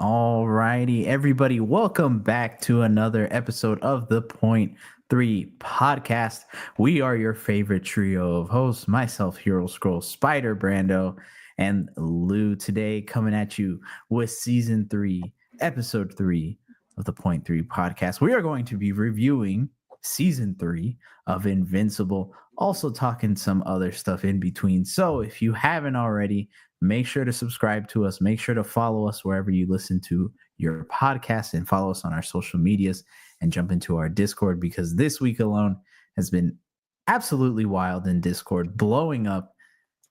All righty, everybody, welcome back to another episode of the Point3 Podcast. We are your favorite trio of hosts, myself, Hero Scroll, Spider Brando, and Lou. Today, coming at you with Season 3, Episode 3 of the Point3 Podcast. We are going to be reviewing Season 3 of Invincible, also talking some other stuff in between. So if you haven't already, make sure to subscribe to us. Make sure to follow us wherever you listen to your podcast and follow us on our social medias and jump into our Discord, because this week alone has been absolutely wild in Discord, blowing up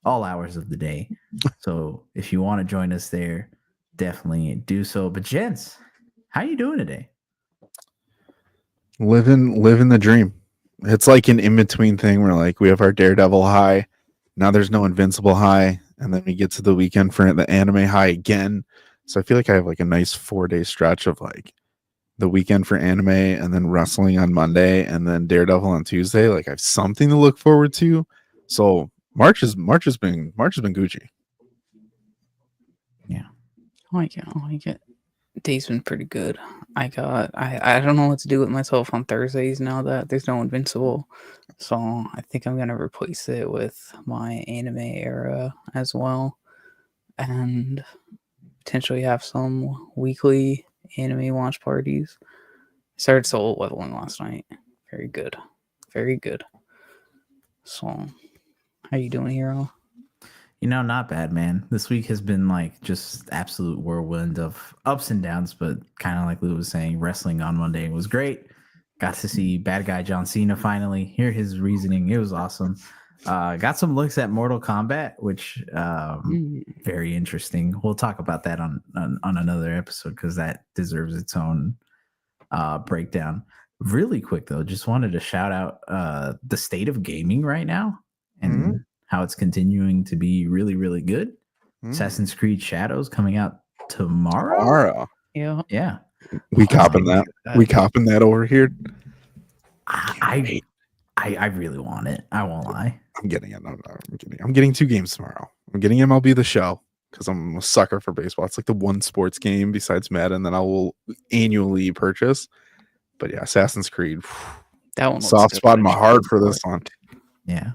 all hours of the day. So if you want to join us there, definitely do so. But gents, how you doing today? Living the dream. It's like an in-between thing where like we have our Daredevil high. Now there's no Invincible high. And then we get to the weekend for the anime high again. So I feel like I have like a nice 4-day stretch of like the weekend for anime and then wrestling on Monday and then Daredevil on Tuesday. Like I have something to look forward to. So March has been Gucci. Yeah. I like it. Day's been pretty good. I don't know what to do with myself on Thursdays now that there's no Invincible. So I think I'm gonna replace it with my anime era as well. And potentially have some weekly anime watch parties. I started solo leveling last night. Very good. Very good. So how you doing, Hero? You know, not bad, man. This week has been like just absolute whirlwind of ups and downs, but kind of like Lou was saying, wrestling on Monday was great. Got to see bad guy John Cena finally, hear his reasoning. It was awesome. Got some looks at Mortal Kombat, which very interesting. We'll talk about that on another episode because that deserves its own breakdown. Really quick though, just wanted to shout out the state of gaming right now and how it's continuing to be really, really good. Assassin's Creed Shadows coming out tomorrow. Yeah. We copping that. We copping that over here. I really want it. I won't lie. I'm getting it. No, I'm getting 2 games tomorrow. I'm getting MLB The Show because I'm a sucker for baseball. It's like the one sports game besides Madden that I will annually purchase. But yeah, Assassin's Creed. That one soft spot in my heart for this one. Yeah.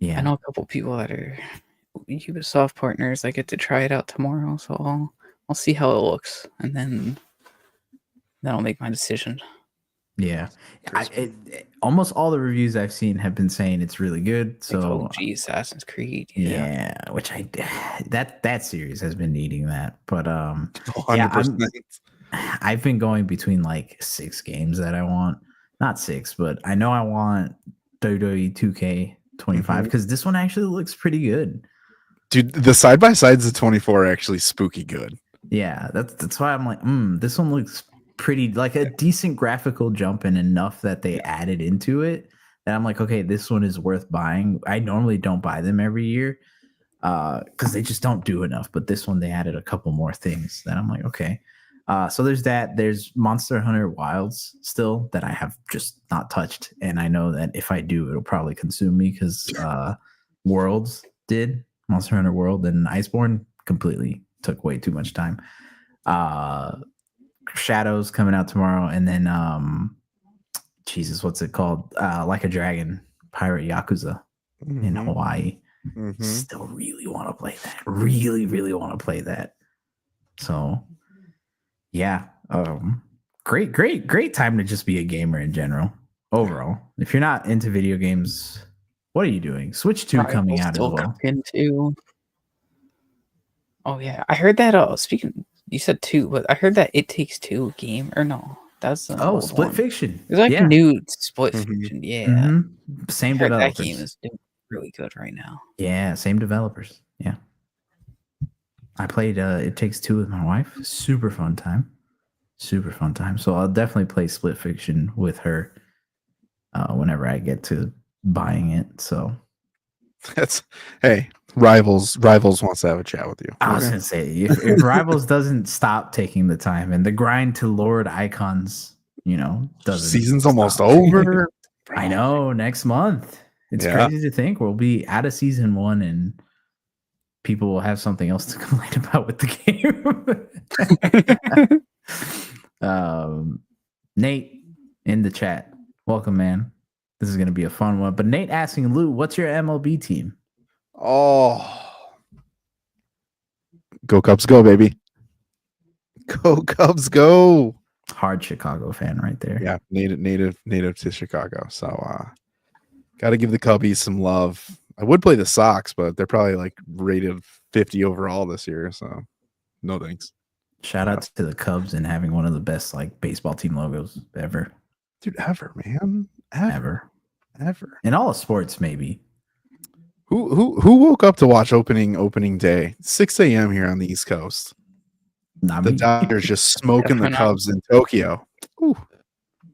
I know a couple people that are Ubisoft partners. I get to try it out tomorrow, so I'll see how it looks, and then I'll make my decision. Yeah, almost all the reviews I've seen have been saying it's really good. So, Assassin's Creed, yeah, which that series has been needing that. But 100%. I've been going between like 6 games that I want, not 6, but I know I want WWE 2K25 because this one actually looks pretty good. Dude, the side by sides of 24 are actually spooky good. Yeah, that's why I'm like, this one looks pretty, like a decent graphical jump and enough that they added into it that I'm like, okay, this one is worth buying. I normally don't buy them every year because they just don't do enough. But this one, they added a couple more things that I'm like, okay. So there's that. There's Monster Hunter Wilds still that I have just not touched. And I know that if I do, it'll probably consume me because Worlds did. Monster Hunter World and Iceborne completely took way too much time. Shadows coming out tomorrow, and then Jesus, what's it called? Like a Dragon, Pirate Yakuza in Hawaii. Still really want to play that. Really, really want to play that. So yeah, great time to just be a gamer in general. Overall, if you're not into video games, what are you doing? Switch 2 coming out as well. Oh yeah, I heard that. Speaking, you said 2, but I heard that It Takes Two game, or no? That's Split Fiction. It's like a new Split Fiction. Yeah, same developers. That game is doing really good right now. Yeah, same developers. Yeah, I played It Takes Two with my wife. Super fun time. So I'll definitely play Split Fiction with her whenever I get to buying it. So that's Rivals wants to have a chat with you. I was gonna say if Rivals doesn't stop taking the time and the grind to Lord Icons, doesn't. Season's almost over. I know, next month. It's crazy to think we'll be out of season 1 in people will have something else to complain about with the game. Nate in the chat, welcome, man. This is going to be a fun one. But Nate asking Lou, what's your MLB team? Oh, go Cubs, go, baby. Go Cubs, go. Hard Chicago fan right there. Yeah, native to Chicago. So got to give the Cubbies some love. I would play the Sox, but they're probably like rated 50 overall this year. So no thanks. Shout out to the Cubs and having one of the best like baseball team logos ever. Dude, ever, man. Ever. In all of sports, maybe. Who woke up to watch opening day? 6 a.m. here on the East Coast. Not The me. Dodgers just smoking the Cubs in Tokyo. Ooh.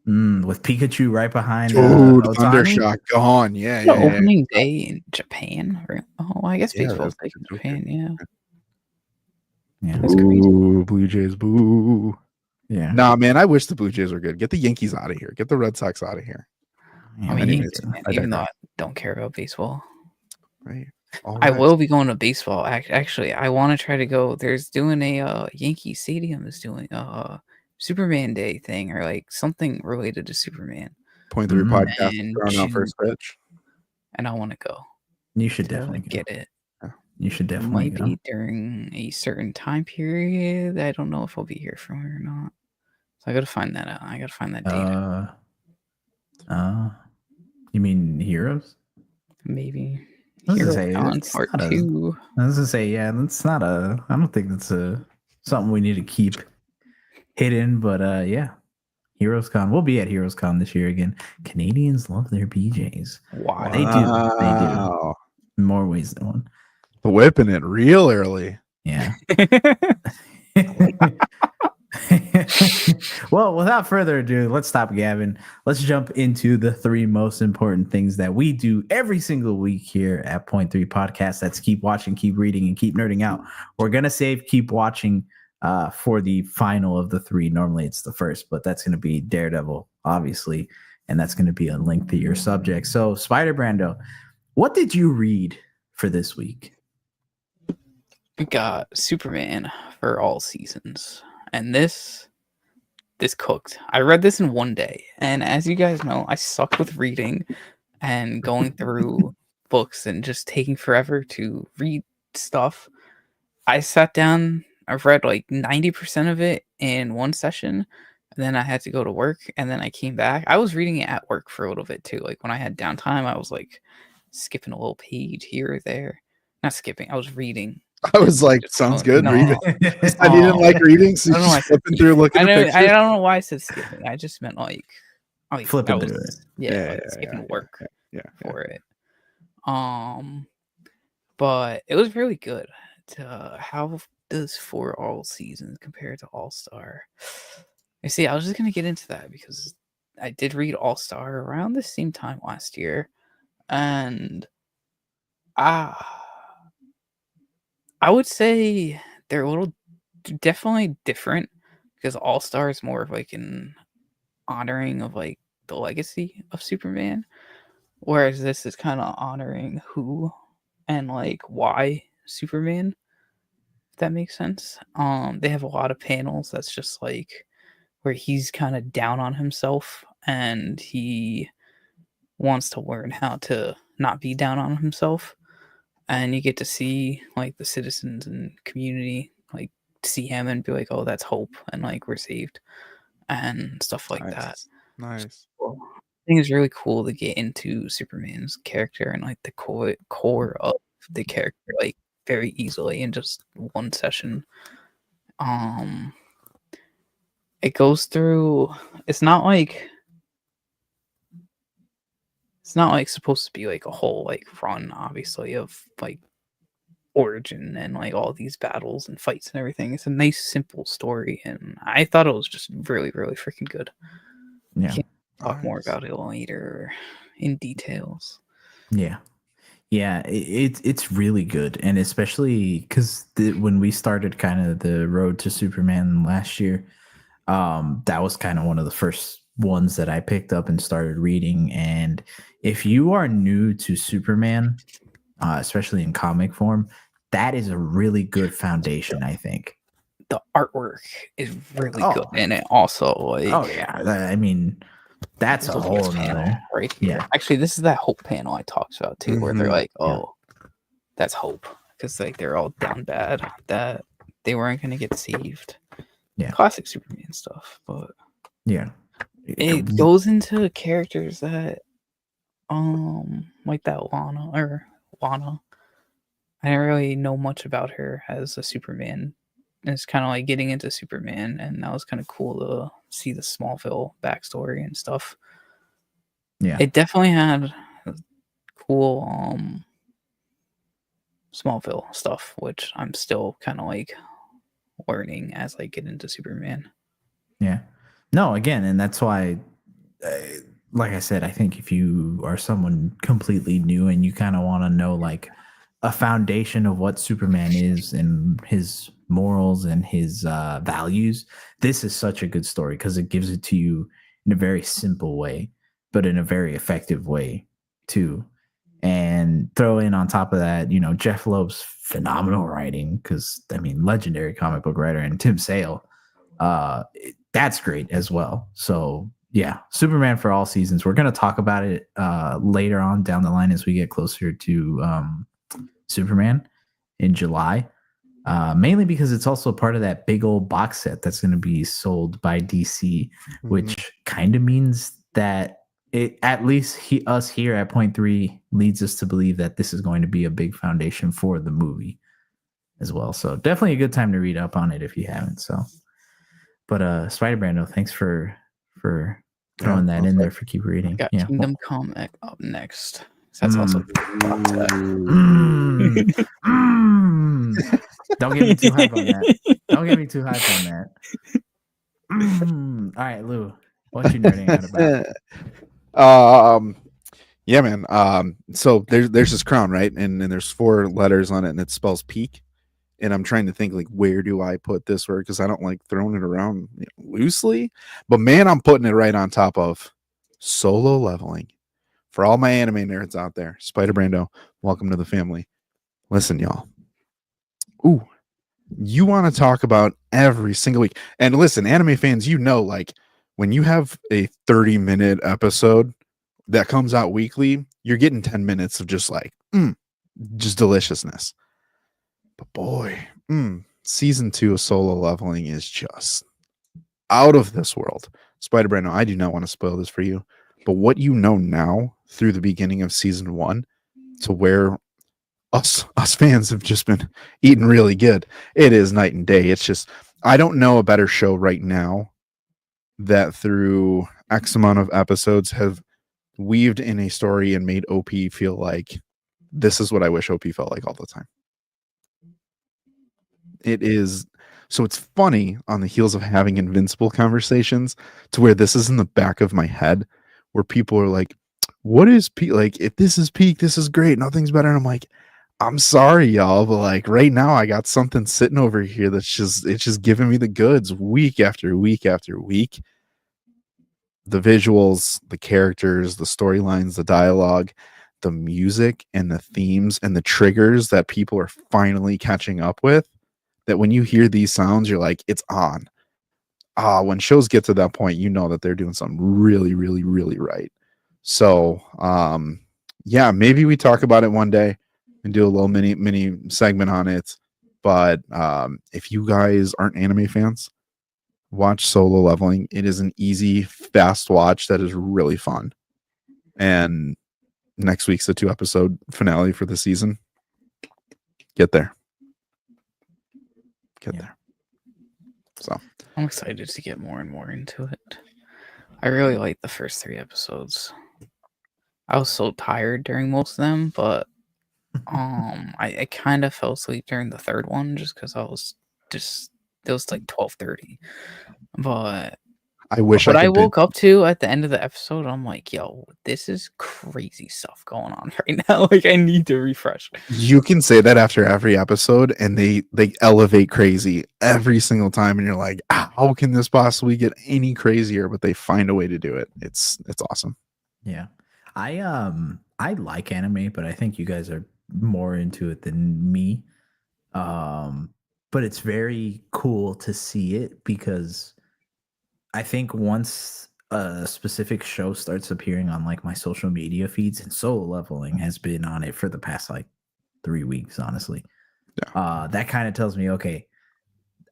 With Pikachu right behind. Dude, Thundershock gone. Yeah. Opening day in Japan. Oh, I guess baseball's like in Japan. Yeah. That's crazy. Ooh, Blue Jays, boo. Yeah. Nah, man, I wish the Blue Jays were good. Get the Yankees out of here. Get the Red Sox out of here. Yeah, I mean, anyways, even though I don't care about baseball. Right. I will be going to baseball. Actually, I want to try to go. There's doing a Yankee Stadium is doing a Superman Day thing or like something related to Superman. Point3 Podcast throwing out first pitch. And I want to go. You should definitely get it. You should definitely go. Be during a certain time period. I don't know if I'll be here for it or not. So I got to find that out. I got to find that data. You mean Heroes? Maybe. I was gonna say, yeah, that's not I don't think that's something we need to keep hidden, but yeah. Heroes Con. We'll be at Heroes Con this year again. Canadians love their BJs. Wow. They do. In more ways than one. Whipping it real early. Yeah. Well, without further ado, let's stop gabbing. Let's jump into the 3 most important things that we do every single week here at Point3 Podcast. That's keep watching, keep reading, and keep nerding out. We're going to save keep watching for the final of the 3. Normally it's the first, but that's going to be Daredevil, obviously, and that's going to be a lengthier subject. So, Spider Brando, what did you read for this week? We got Superman for all seasons. And this cooked. I read this in one day. And as you guys know, I suck with reading and going through books and just taking forever to read stuff. I sat down, I've read like 90% of it in one session. And then I had to go to work. And then I came back. I was reading it at work for a little bit too. Like when I had downtime, I was like skipping a little page here or there. Not skipping, I was reading. I was like, sounds good. No. Read it. I didn't like reading, so you're flipping through looking at pictures. I don't know why I said skipping. I just meant like flipping through it. Yeah, skipping work for it. But it was really good. How does For All Seasons compare to All Star? You see, I was just gonna get into that because I did read All Star around the same time last year, and I would say they're a little definitely different because All Star is more of like an honoring of like the legacy of Superman, whereas this is kind of honoring who and like why Superman, if that makes sense. They have a lot of panels that's just like where he's kind of down on himself and he wants to learn how to not be down on himself. And you get to see like the citizens and community like see him and be like, oh, that's hope, and like we're saved and stuff like that. Nice. So, I think it's really cool to get into Superman's character and like the core of the character like very easily in just one session. It goes through. It's not like supposed to be like a whole like run, obviously, of like origin and like all these battles and fights and everything. It's a nice, simple story, and I thought it was just really, really freaking good. Yeah, can't talk more about it later in details. Yeah, it's really good, and especially because when we started kind of the road to Superman last year, that was kind of one of the first ones that I picked up and started reading. And if you are new to Superman, especially in comic form, that is a really good foundation, I think. The artwork is really good, and it also oh yeah, I mean, that's a look at whole this panel nother. right here. Yeah. Actually, this is that hope panel I talked about too, where they're Mhm. like, "Oh, that's hope," because like they're all down bad that they weren't gonna get saved. Yeah. Classic Superman stuff, but Yeah. it goes into characters that, like that Lana. I didn't really know much about her as a Superman. It's kind of like getting into Superman, and that was kind of cool to see the Smallville backstory and stuff. Yeah. It definitely had cool Smallville stuff, which I'm still kind of like learning as I get into Superman. Yeah. No, again, and that's why, like I said, I think if you are someone completely new and you kind of want to know like a foundation of what Superman is and his morals and his values, this is such a good story because it gives it to you in a very simple way, but in a very effective way too. And throw in on top of that, you know, Jeff Loeb's phenomenal writing because I mean, legendary comic book writer, and Tim Sale. That's great as well. So yeah, Superman for all seasons. We're going to talk about it later on down the line as we get closer to Superman in July. Mainly because it's also part of that big old box set that's going to be sold by DC, which kind of means that it, at least us here at Point 3, leads us to believe that this is going to be a big foundation for the movie as well. So definitely a good time to read up on it if you haven't. So, but Spider Brando, thanks for throwing that in there for keep reading. Got Yeah, Kingdom Come up next. That's also Don't get me too hype on that. Don't get me too hype on that. All right, Lou, what you nerding out about? Yeah, man. So there's this crown, right? And there's 4 letters on it, and it spells peak. And I'm trying to think, like, where do I put this word? Because I don't like throwing it around loosely. But man, I'm putting it right on top of Solo Leveling. For all my anime nerds out there, Spider Brando, welcome to the family. Listen, y'all. Ooh, you want to talk about every single week. And listen, anime fans, you know, like, when you have a 30-minute episode that comes out weekly, you're getting 10 minutes of just like, just deliciousness. But boy, season 2 of Solo Leveling is just out of this world. Spider Brando, I do not want to spoil this for you, but what you know now through the beginning of season 1 to where us fans have just been eating really good, it is night and day. It's just, I don't know a better show right now that through X amount of episodes have weaved in a story and made OP feel like this is what I wish OP felt like all the time. It is. So it's funny on the heels of having Invincible conversations to where this is in the back of my head where people are like, what is peak? Like, if this is peak, this is great. Nothing's better. And I'm like, I'm sorry, y'all, but like right now I got something sitting over here that's just giving me the goods week after week after week. The visuals, the characters, the storylines, the dialogue, the music and the themes and the triggers that people are finally catching up with. That when you hear these sounds, you're like, it's on. When shows get to that point, you know that they're doing something really, really, really right. So, yeah, maybe we talk about it one day and do a little mini segment on it. But if you guys aren't anime fans, watch Solo Leveling. It is an easy, fast watch that is really fun. And next week's the 2-episode finale for the season. Get there. There. So I'm excited to get more and more into it. I really like the first 3 episodes. I was so tired during most of them, but I kind of fell asleep during the 3rd one just because it was like 12:30. But I wish what I woke up to at the end of the episode, I'm like, yo, this is crazy stuff going on right now. Like, I need to refresh. You can say that after every episode, and they elevate crazy every single time, and you're like, how can this possibly get any crazier? But they find a way to do it. It's awesome. Yeah, I like anime, but I think you guys are more into it than me. But it's very cool to see it because I think once a specific show starts appearing on like my social media feeds, and Solo Leveling has been on it for the past like 3 weeks, honestly. That kind of tells me, okay,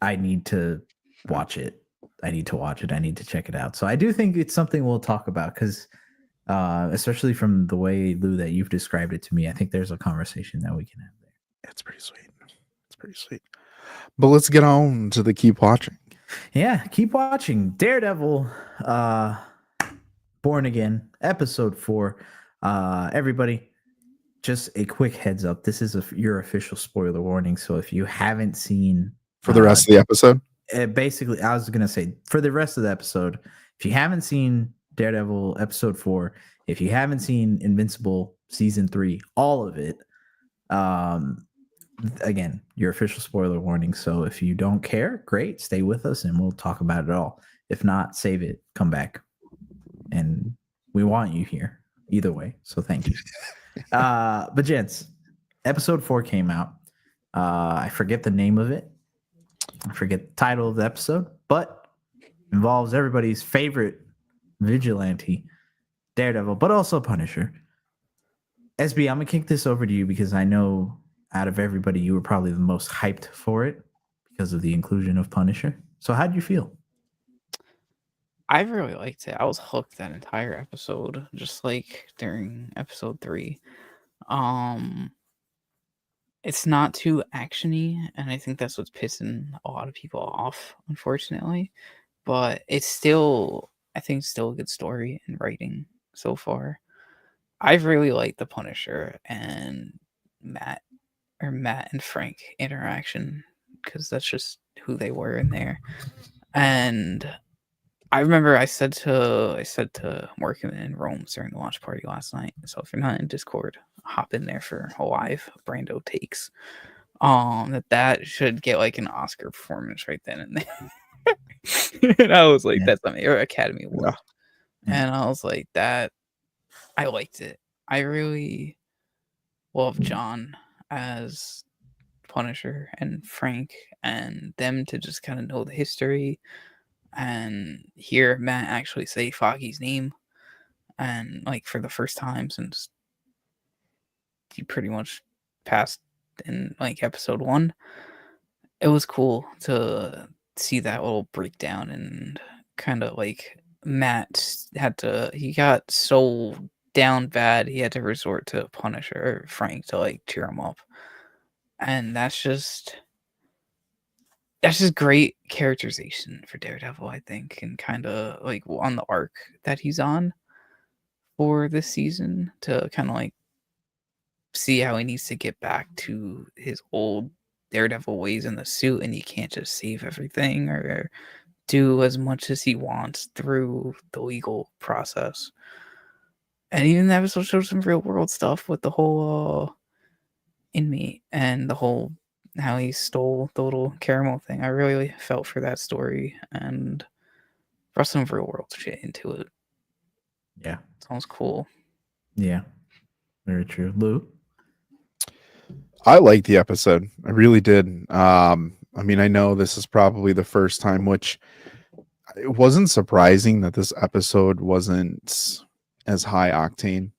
I need to watch it. I need to watch it. I need to check it out. So I do think it's something we'll talk about because, especially from the way, Lou, that you've described it to me, I think there's a conversation that we can have there. It's pretty sweet. It's pretty sweet. But let's get on to the keep watching. Yeah, keep watching. Daredevil, Born Again, episode 4. Everybody, just a quick heads up. This is your official spoiler warning. So if you haven't seen for the rest of the episode, basically, I was gonna say for the rest of the episode, if you haven't seen Daredevil episode 4, if you haven't seen Invincible season 3, all of it, again, your official spoiler warning. So if you don't care, great, stay with us and we'll talk about it all. If not, save it, come back, and we want you here either way. So thank you. But gents, episode 4 came out. I forget the name of it. I forget the title of the episode, but involves everybody's favorite vigilante, Daredevil, but also Punisher. SB, I'm gonna kick this over to you because I know out of everybody, you were probably the most hyped for it because of the inclusion of Punisher. So how did you feel? I really liked it. I was hooked that entire episode, just like during episode 3. It's not too actiony, and I think that's what's pissing a lot of people off, unfortunately. But it's still, I think, still a good story and writing so far. I've really liked the Punisher and Matt and Frank interaction because that's just who they were in there. And I remember I said to Morgan and Rome during the launch party last night. So if you're not in Discord, hop in there for a live Brando takes. That should get like an Oscar performance right then and there. And I was like, that's not me, or Academy Award. Yeah. And I was like, that I liked it. I really love John as Punisher and Frank, and them to just kind of know the history and hear Matt actually say Foggy's name, and like for the first time since he pretty much passed in like episode 1. It was cool to see that little breakdown, and kind of like Matt he got so down bad he had to resort to Punisher or Frank to like cheer him up. And that's just great characterization for Daredevil, I think, and kind of like on the arc that he's on for this season, to kind of like see how he needs to get back to his old Daredevil ways in the suit, and he can't just save everything or do as much as he wants through the legal process. And even the episode shows some real world stuff with the whole inmate and the whole how he stole the little caramel thing. I really felt for that story and brought some real world shit into it. Yeah. Sounds cool. Yeah. Very true. Lou? I liked the episode. I really did. I mean, I know this is probably the first time, which it wasn't surprising that this episode wasn't as high octane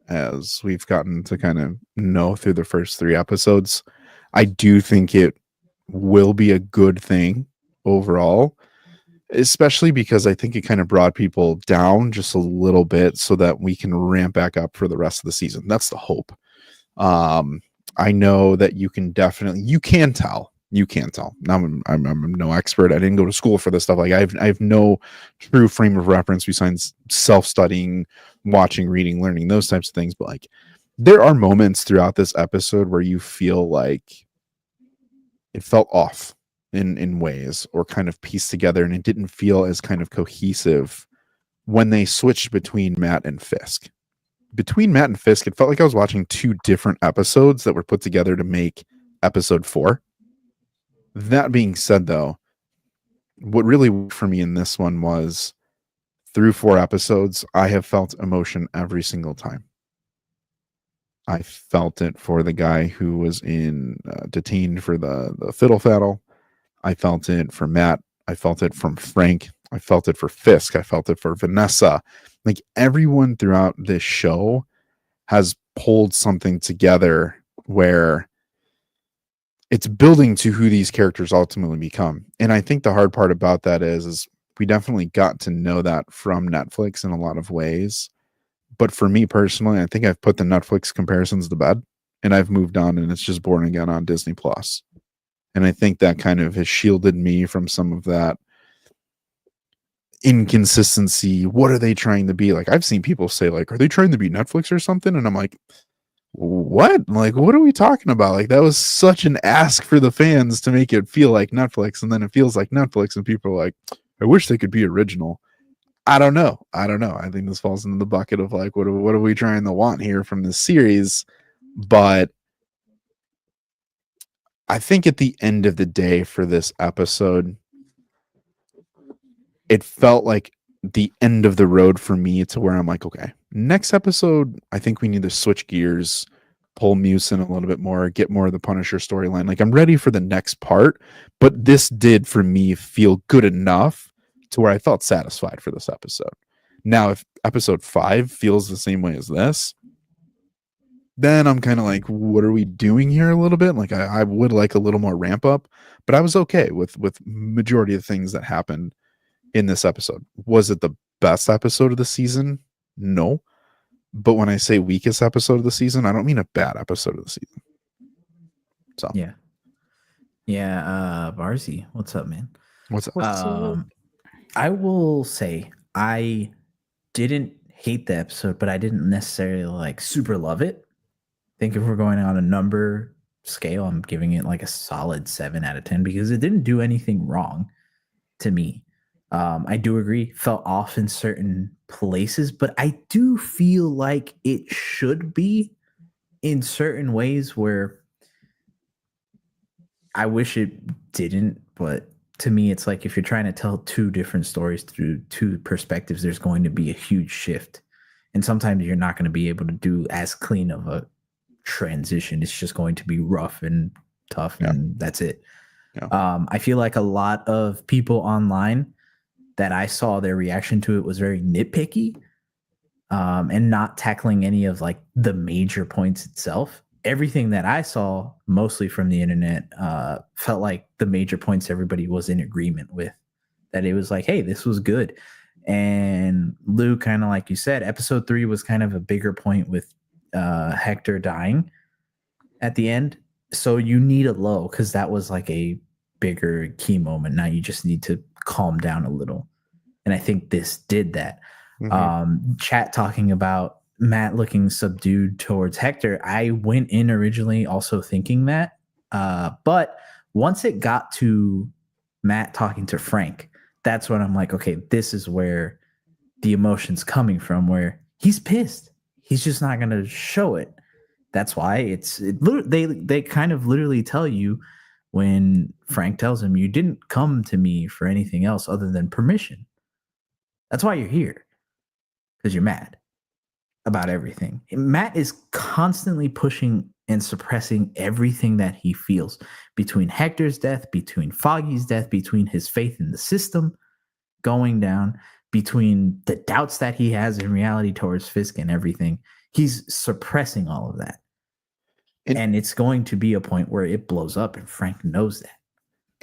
as we've gotten to kind of know through the first 3 episodes. I do think it will be a good thing overall, especially because I think it kind of brought people down just a little bit so that we can ramp back up for the rest of the season. That's the hope. I know that you can tell. Now I'm no expert. I didn't go to school for this stuff. Like I have no true frame of reference besides self-studying, watching, reading, learning, those types of things. But like, there are moments throughout this episode where you feel like it felt off in ways, or kind of pieced together, and it didn't feel as kind of cohesive when they switched between Matt and Fisk. Between Matt and Fisk, it felt like I was watching 2 different episodes that were put together to make episode 4. That being said, though, what really worked for me in this one was through 4 episodes, I have felt emotion every single time. I felt it for the guy who was detained for the fiddle faddle. I felt it for Matt. I felt it from Frank. I felt it for Fisk. I felt it for Vanessa. Like everyone throughout this show has pulled something together where it's building to who these characters ultimately become. And I think the hard part about that is we definitely got to know that from Netflix in a lot of ways. But for me personally, I think I've put the Netflix comparisons to bed and I've moved on, and it's just Born Again on Disney Plus. And I think that kind of has shielded me from some of that inconsistency. What are they trying to be? Like, I've seen people say, like, are they trying to be Netflix or something? And I'm like, what? Like, what are we talking about? Like, that was such an ask for the fans to make it feel like Netflix. And then it feels like Netflix, and people are like, I wish they could be original. I don't know. I think this falls into the bucket of like, what are we trying to want here from this series? But I think at the end of the day for this episode, it felt like the end of the road for me to where I'm like, okay, next episode, I think we need to switch gears, pull Muse in a little bit more, get more of the Punisher storyline. Like I'm ready for the next part, but this did for me feel good enough to where I felt satisfied for this episode. Now, if episode 5 feels the same way as this, then I'm kind of like, what are we doing here a little bit? Like I would like a little more ramp up, but I was okay with majority of things that happened in this episode. Was it the best episode of the season? No. But when I say weakest episode of the season, I don't mean a bad episode of the season. So yeah. Barzi, what's up, man? What's up? I will say I didn't hate the episode, but I didn't necessarily like super love it. I think if we're going on a number scale, I'm giving it like a solid 7 out of 10 because it didn't do anything wrong to me. I do agree, felt off in certain places, but I do feel like it should be in certain ways where I wish it didn't, but to me, it's like if you're trying to tell 2 different stories through 2 perspectives, there's going to be a huge shift. And sometimes you're not going to be able to do as clean of a transition. It's just going to be rough and tough, and that's it. Yeah. I feel like a lot of people online that I saw their reaction to it was very nitpicky and not tackling any of like the major points itself. Everything that I saw, mostly from the internet, felt like the major points everybody was in agreement with. That it was like, hey, this was good. And Lou, kind of like you said, episode 3 was kind of a bigger point with Hector dying at the end. So you need a low because that was like a bigger key moment. Now you just need to calm down a little. And I think this did that. Mm-hmm. Chat talking about Matt looking subdued towards Hector. I went in originally also thinking that. But once it got to Matt talking to Frank, that's when I'm like, okay, this is where the emotion's coming from, where he's pissed. He's just not going to show it. That's why they kind of literally tell you when Frank tells him, you didn't come to me for anything else other than permission. That's why you're here, because you're mad about everything. Matt is constantly pushing and suppressing everything that he feels between Hector's death, between Foggy's death, between his faith in the system going down, between the doubts that he has in reality towards Fisk and everything. He's suppressing all of that. And it's going to be a point where it blows up, and Frank knows that.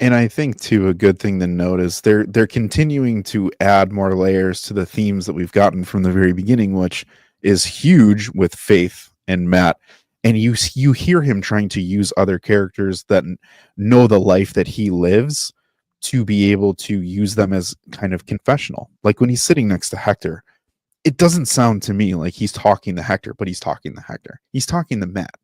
And I think too, a good thing to note is they're continuing to add more layers to the themes that we've gotten from the very beginning, which is huge with Faith and Matt. And you hear him trying to use other characters that know the life that he lives to be able to use them as kind of confessional. Like when he's sitting next to Hector, it doesn't sound to me like he's talking to Hector, but he's talking to Hector. He's talking to Matt.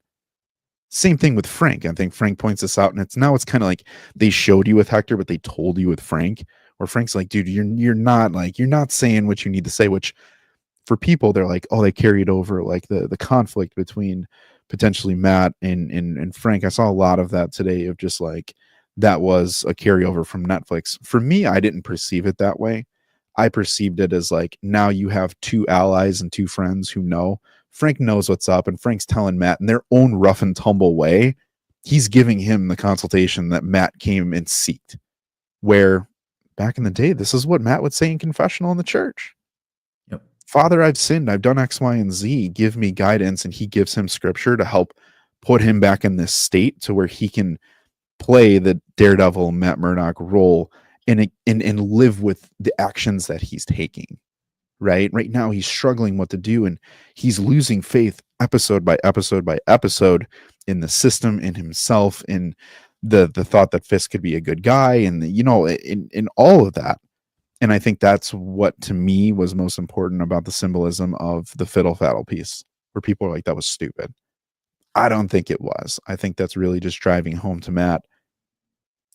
Same thing with Frank. I think Frank points this out, and it's kind of like they showed you with Hector, but they told you with Frank, where Frank's like, dude, you're not saying what you need to say, which for people, they're like, oh, they carried over like the conflict between potentially Matt and Frank. I saw a lot of that today of just like, that was a carryover from Netflix. For me, I didn't perceive it that way. I perceived it as like, now you have 2 allies and 2 friends who know, Frank knows what's up, and Frank's telling Matt in their own rough and tumble way, he's giving him the consultation that Matt came and seeked. Where back in the day, this is what Matt would say in confessional in the church. Yep. Father, I've sinned. I've done X, Y, and Z. Give me guidance. And he gives him scripture to help put him back in this state to where he can play the Daredevil Matt Murdock role and live with the actions that he's taking. Right now, he's struggling what to do, and he's losing faith episode by episode by episode in the system, in himself, in the thought that Fisk could be a good guy, and in all of that. And I think that's what to me was most important about the symbolism of the fiddle faddle piece, where people are like, that was stupid. I don't think it was. I think that's really just driving home to Matt.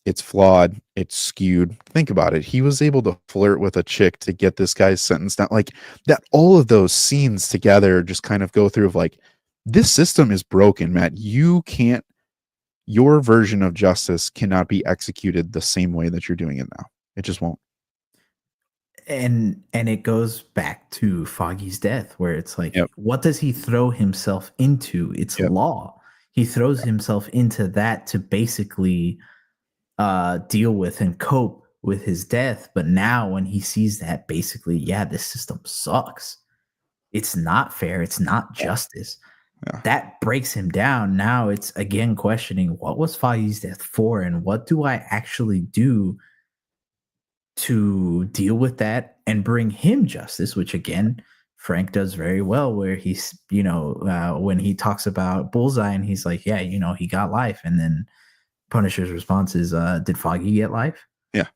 It's flawed. It's skewed. Think about it. He was able to flirt with a chick to get this guy's sentence down. Like that, all of those scenes together just kind of go through of like, this system is broken, Matt. Your version of justice cannot be executed the same way that you're doing it now. It just won't. And it goes back to Foggy's death, where it's like, what does he throw himself into? It's law. He throws himself into that to basically deal with and cope with his death. But now when he sees that, basically, this system sucks. It's not fair. It's not justice. Yeah. That breaks him down. Now it's again questioning, what was Foggy's death for, and what do I actually do to deal with that and bring him justice, which again, Frank does very well, where he's, when he talks about Bullseye and he's like, he got life. And then Punisher's response is, did Foggy get life? Yeah.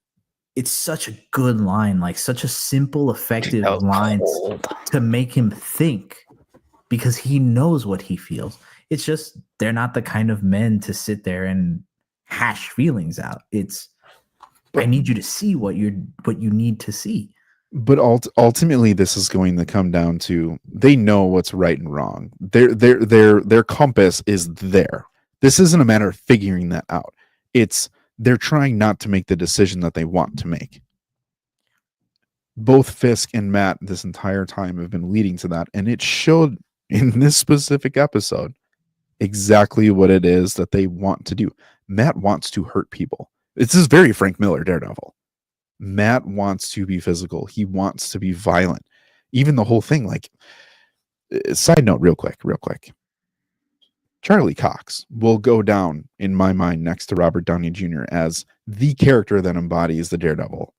It's such a good line, like such a simple, effective line to make him think, because he knows what he feels. It's just, they're not the kind of men to sit there and hash feelings out. It's, I need you to see what you need to see. But ultimately, this is going to come down to, they know what's right and wrong. Their compass is there. This isn't a matter of figuring that out. It's, they're trying not to make the decision that they want to make. Both Fisk and Matt this entire time have been leading to that, and it showed in this specific episode exactly what it is that they want to do. Matt wants to hurt people. This is very Frank Miller Daredevil. Matt wants to be physical. He wants to be violent. Even the whole thing, like, side note, real quick. Charlie Cox will go down in my mind next to Robert Downey Jr. as the character that embodies the Daredevil.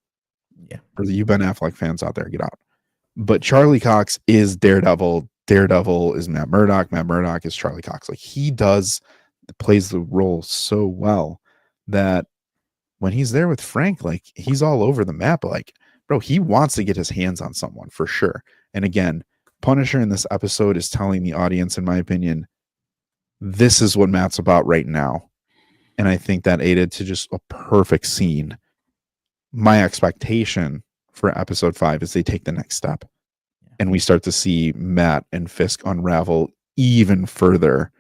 Yeah. For the Ben Affleck fans out there, get out. But Charlie Cox is Daredevil. Daredevil is Matt Murdock. Matt Murdock is Charlie Cox. Like, he plays the role so well that when he's there with Frank, like, he's all over the map. Like, bro, he wants to get his hands on someone for sure. And again, Punisher in this episode is telling the audience, in my opinion, this is what Matt's about right now. And I think that aided to just a perfect scene. My expectation for episode 5 is they take the next step. And we start to see Matt and Fisk unravel even further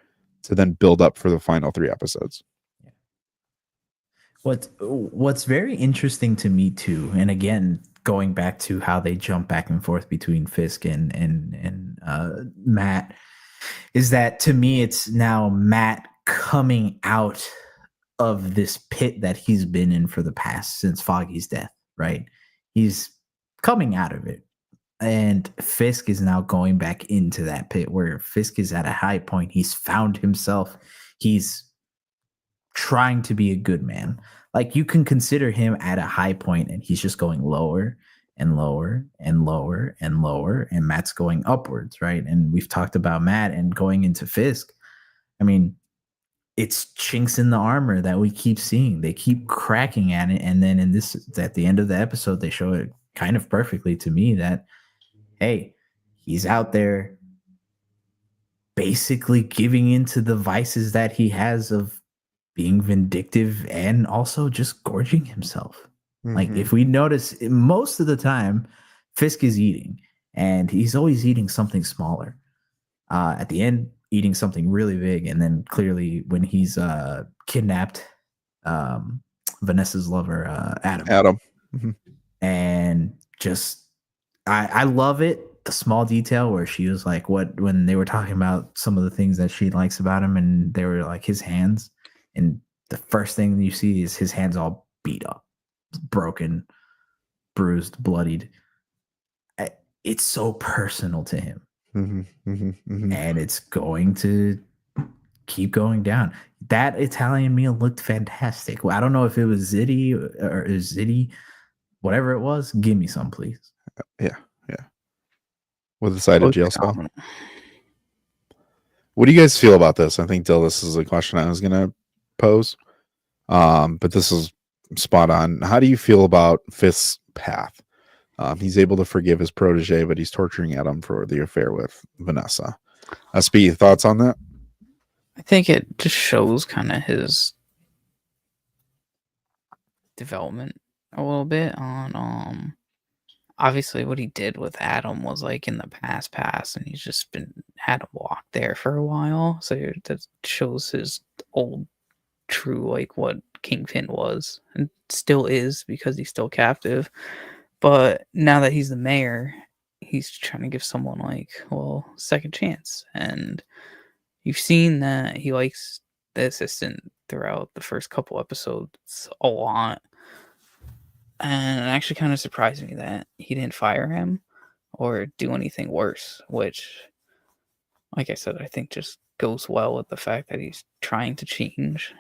to then build up for the final 3 episodes. What's very interesting to me too, and again, going back to how they jump back and forth between Fisk and Matt, is that to me it's now Matt coming out of this pit that he's been in for the past since Foggy's death, right? He's coming out of it. And Fisk is now going back into that pit where Fisk is at a high point. He's found himself. He's trying to be a good man. Like, you can consider him at a high point and he's just going lower and lower and lower and lower, and Matt's going upwards, right? And we've talked about Matt and going into Fisk. I mean, it's chinks in the armor that we keep seeing. They keep cracking at it. And then at the end of the episode, they show it kind of perfectly to me that, hey, he's out there basically giving into the vices that he has of being vindictive and also just gorging himself. Mm-hmm. Like, if we notice, most of the time, Fisk is eating, and he's always eating something smaller. At the end, eating something really big, and then clearly when he's kidnapped Vanessa's lover, Adam. Mm-hmm. And just, I love it. the small detail where she was like, when they were talking about some of the things that she likes about him, and they were like his hands, and the first thing you see is his hands all beat up, broken, bruised, bloodied. It's so personal to him, and it's going to keep going down. That Italian meal looked fantastic. Well, I don't know if it was ziti or ziti, whatever it was. Give me some, please. Yeah. With a side of jail cell. What do you guys feel about this? I think, Dill, this is a question I was going to pose. But this is spot on. How do you feel about Fisk's path? He's able to forgive his protege, but he's torturing Adam for the affair with Vanessa. SB, thoughts on that? I think it just shows kind of his development a little bit on obviously what he did with Adam was like in the past, and he's just had him walk there for a while. So that shows his old true, like what Kingpin was and still is, because he's still captive. But now that he's the mayor, he's trying to give someone like, well, second chance. And you've seen that he likes the assistant throughout the first couple episodes a lot. And it actually kind of surprised me that he didn't fire him or do anything worse, which, like I said, I think just goes well with the fact that he's trying to change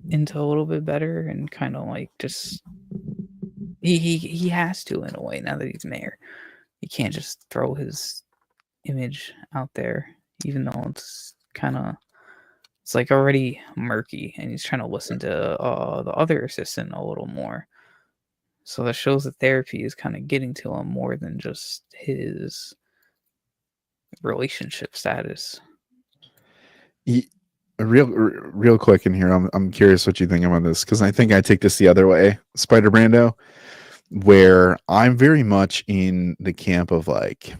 into a little bit better and kind of like just he has to, in a way, now that he's mayor. He can't just throw his image out there, even though it's like already murky, and he's trying to listen to the other assistant a little more. So that shows that therapy is kind of getting to him more than just his relationship status. Real quick in here, I'm curious what you think about this, because I think I take this the other way, Spider Brando, where I'm very much in the camp of like,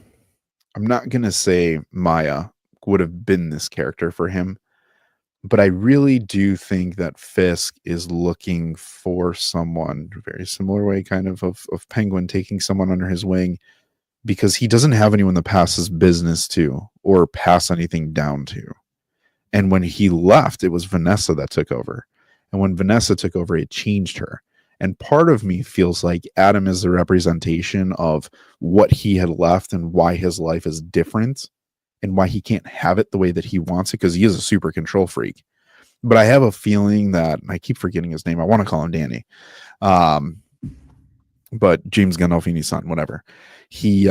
I'm not gonna say Maya would have been this character for him, but I really do think that Fisk is looking for someone very similar way, kind of Penguin taking someone under his wing, because he doesn't have anyone to pass his business to or pass anything down to. And when he left, it was Vanessa that took over. And when Vanessa took over, it changed her. And part of me feels like Adam is the representation of what he had left and why his life is different and why he can't have it the way that he wants it, because he is a super control freak. But I have a feeling that, I keep forgetting his name, I want to call him Danny. But James Gandolfini's son, whatever. He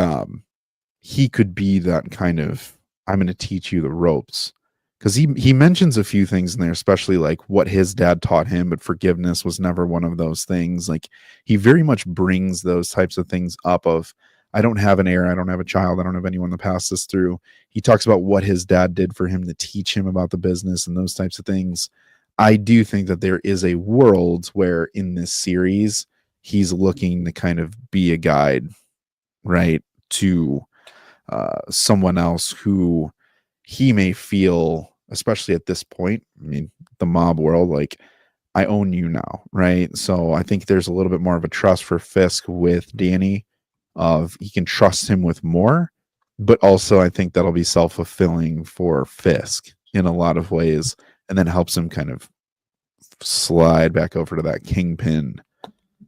could be that kind of, I'm going to teach you the ropes. Because he mentions a few things in there, especially like what his dad taught him, but forgiveness was never one of those things. Like, he very much brings those types of things up of, I don't have an heir, I don't have a child, I don't have anyone to pass this through. He talks about what his dad did for him to teach him about the business and those types of things. I do think that there is a world where in this series, he's looking to kind of be a guide, right, to someone else who he may feel, especially at this point, I mean, the mob world, like, I own you now, right? So I think there's a little bit more of a trust for Fisk with Danny, of he can trust him with more, but also I think that'll be self-fulfilling for Fisk in a lot of ways, and then helps him kind of slide back over to that kingpin